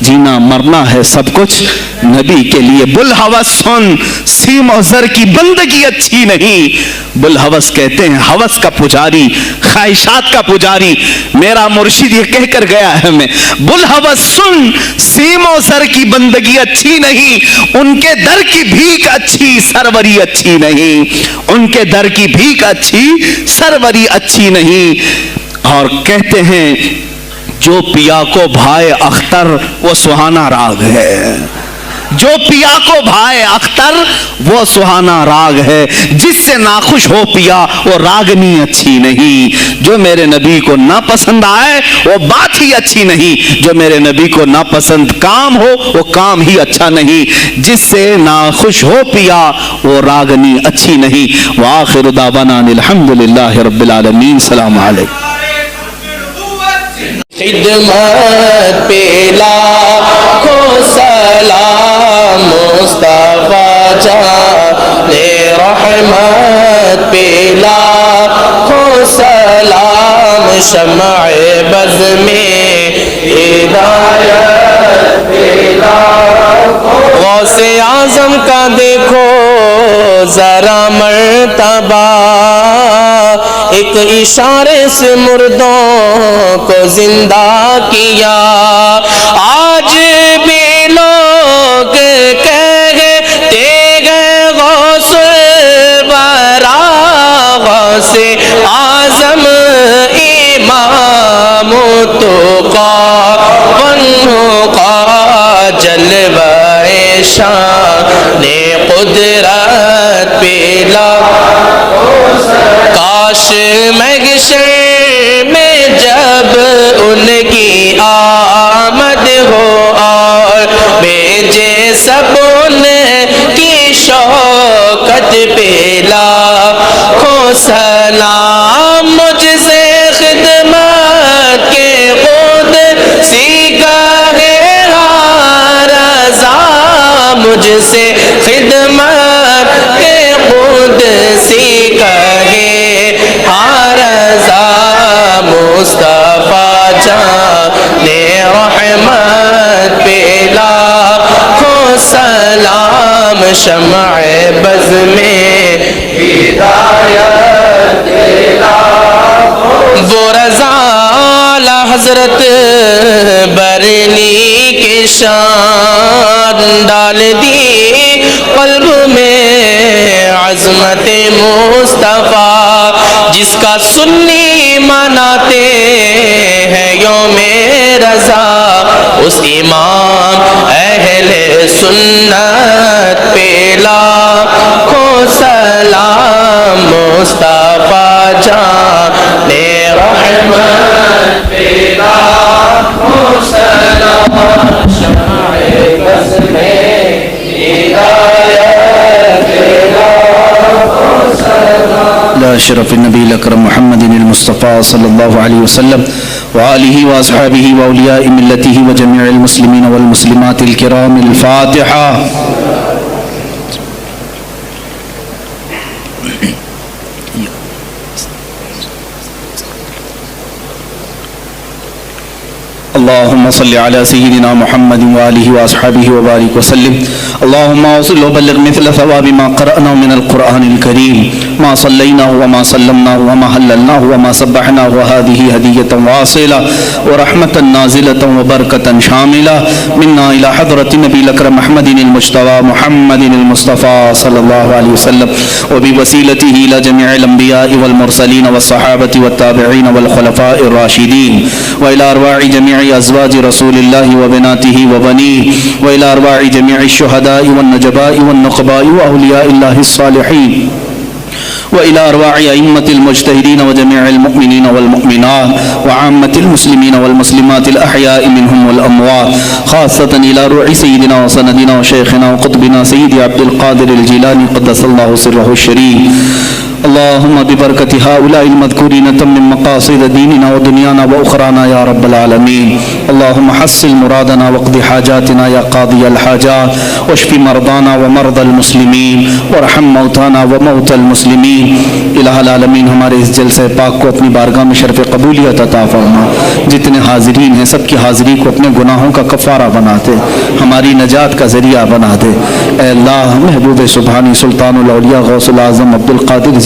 جینا مرنا ہے سب کچھ نبی کے لیے. بلحوث سن, سیم و زر کی بندگی اچھی نہیں. بلحوث کہتے ہیں ہوس کا پجاری, خواہشات کا پجاری. میرا مرشد یہ کہہ کر گیا ہے ہمیں, بلحوث سن, سیم و زر کی بندگی اچھی نہیں. ان کے در کی بھیک اچھی, سروری اچھی نہیں. ان کے در کی بھیک اچھی, سروری اچھی نہیں. اور کہتے ہیں جو پیا کو بھائے اختر وہ سہانا راگ ہے، جو پیا کو بھائے اختر وہ سہانا راگ ہے، جس سے ناخوش ہو پیا وہ راگنی اچھی نہیں، جو میرے نبی کو نہ پسند آئے وہ بات ہی اچھی نہیں، جو میرے نبی کو نہ پسند کام ہو وہ کام ہی اچھا نہیں، جس سے ناخوش ہو پیا وہ راگنی اچھی نہیں۔ وآخر دعوانا الحمدللہ رب العالمین۔ السلام علیکم۔ خدمت پہ لاکھوں سلام مصطفیٰ جان رحمت پہ لاکھوں سلام، شمع بز میں ہدایت پہ لاکھوں، غوث اعظم کا دیکھو ذرا مرتبہ، ایک اشارے سے مردوں کو زندہ کیا، آج بھی لوگ کہتے گئے غوث برا، غوث اعظم امام تقی والنقی، جلوہ شان قدرت پہ کاش محشر میں جب ان کی آمد ہو اور بھیجے سب ان کی شوکت پہ لاکھوں سلام، مجھ سے خدمت کے خود سیکھا ہے ہر رضا، مجھ سے خدمت کے خود سیکھا ہے ہر رضا، مصطفیٰ جان رحمت پہ لاکھوں سلام، شمع بز میں ہدایت پہ لاکھوں، وہ رضا حضرت برنی کے شان ڈال دی قلب میں عظمت مصطفیٰ، جس کا سنی مناتے ہیں یوم رضا، اس امام اہل سنت پہ لاکھوں سلام، مصطفیٰ جان رحمت پہ لاکھوں سلام، شمع بز میں ہدایت پہ لاکھوں سلام، لا شرف النبی الاکرم محمد المصطفى صلی اللہ علیہ وسلم وآلہ واصحابہ واولیاء ملتہ وجميع المسلمین والمسلمات الکرام۔ الفاتحہ۔ اللهم صل على سيدنا محمد وآله وأصحابه وبارك وسلم. اللهم وصل وبلغ مثل ثواب ما قرأنا من القرآن الكريم، ما صليناه وما سلمناه وما هللناه وما سبحناه، وهذه هدية واصلة ورحمة نازلة وبركة شاملة منا إلى حضرة النبي الأكرم محمد المجتبى محمد المصطفى صلى الله عليه وسلم، وبوسيلته إلى جميع الأنبياء والمرسلين والصحابة والتابعين والخلفاء الراشدين، وإلى أرواح جميع أزواج رسول الله وبناته وبنيه، وإلى أرواح جميع الشهداء والنجباء والنقباء وأولياء الله الصالحين، وإلى أرواح أئمة المجتهدين وجميع المؤمنين والمؤمنات وعامة المسلمين والمسلمات الأحياء منهم والأموات، خاصة إلى روح سيدنا وسندنا وشيخنا وقطبنا سيدي عبد القادر الجيلاني قدس الله سره الشريف. اللهم ببركة هؤلاء المذكورين تمم مقاصد ديننا ودنيانا وأخرانا يا رب العالمين. اللهم حصل مرادنا واقض حاجاتنا يا قاضي الحاجات، واشف مرضانا ومرضى المسلمين، وارحم موتانا وموتى المسلمين. الہ العالمین، ہمارے اس جلسہ پاک کو اپنی بارگاہ میں شرف قبولیت عطا فرما. جتنے حاضرین ہیں سب کی حاضری کو اپنے گناہوں کا کفارہ بنا دے، ہماری نجات کا ذریعہ بنا دے. اے اللہ، محبوب سبحانی سلطان الاولیاء غوث العظم عبد القادر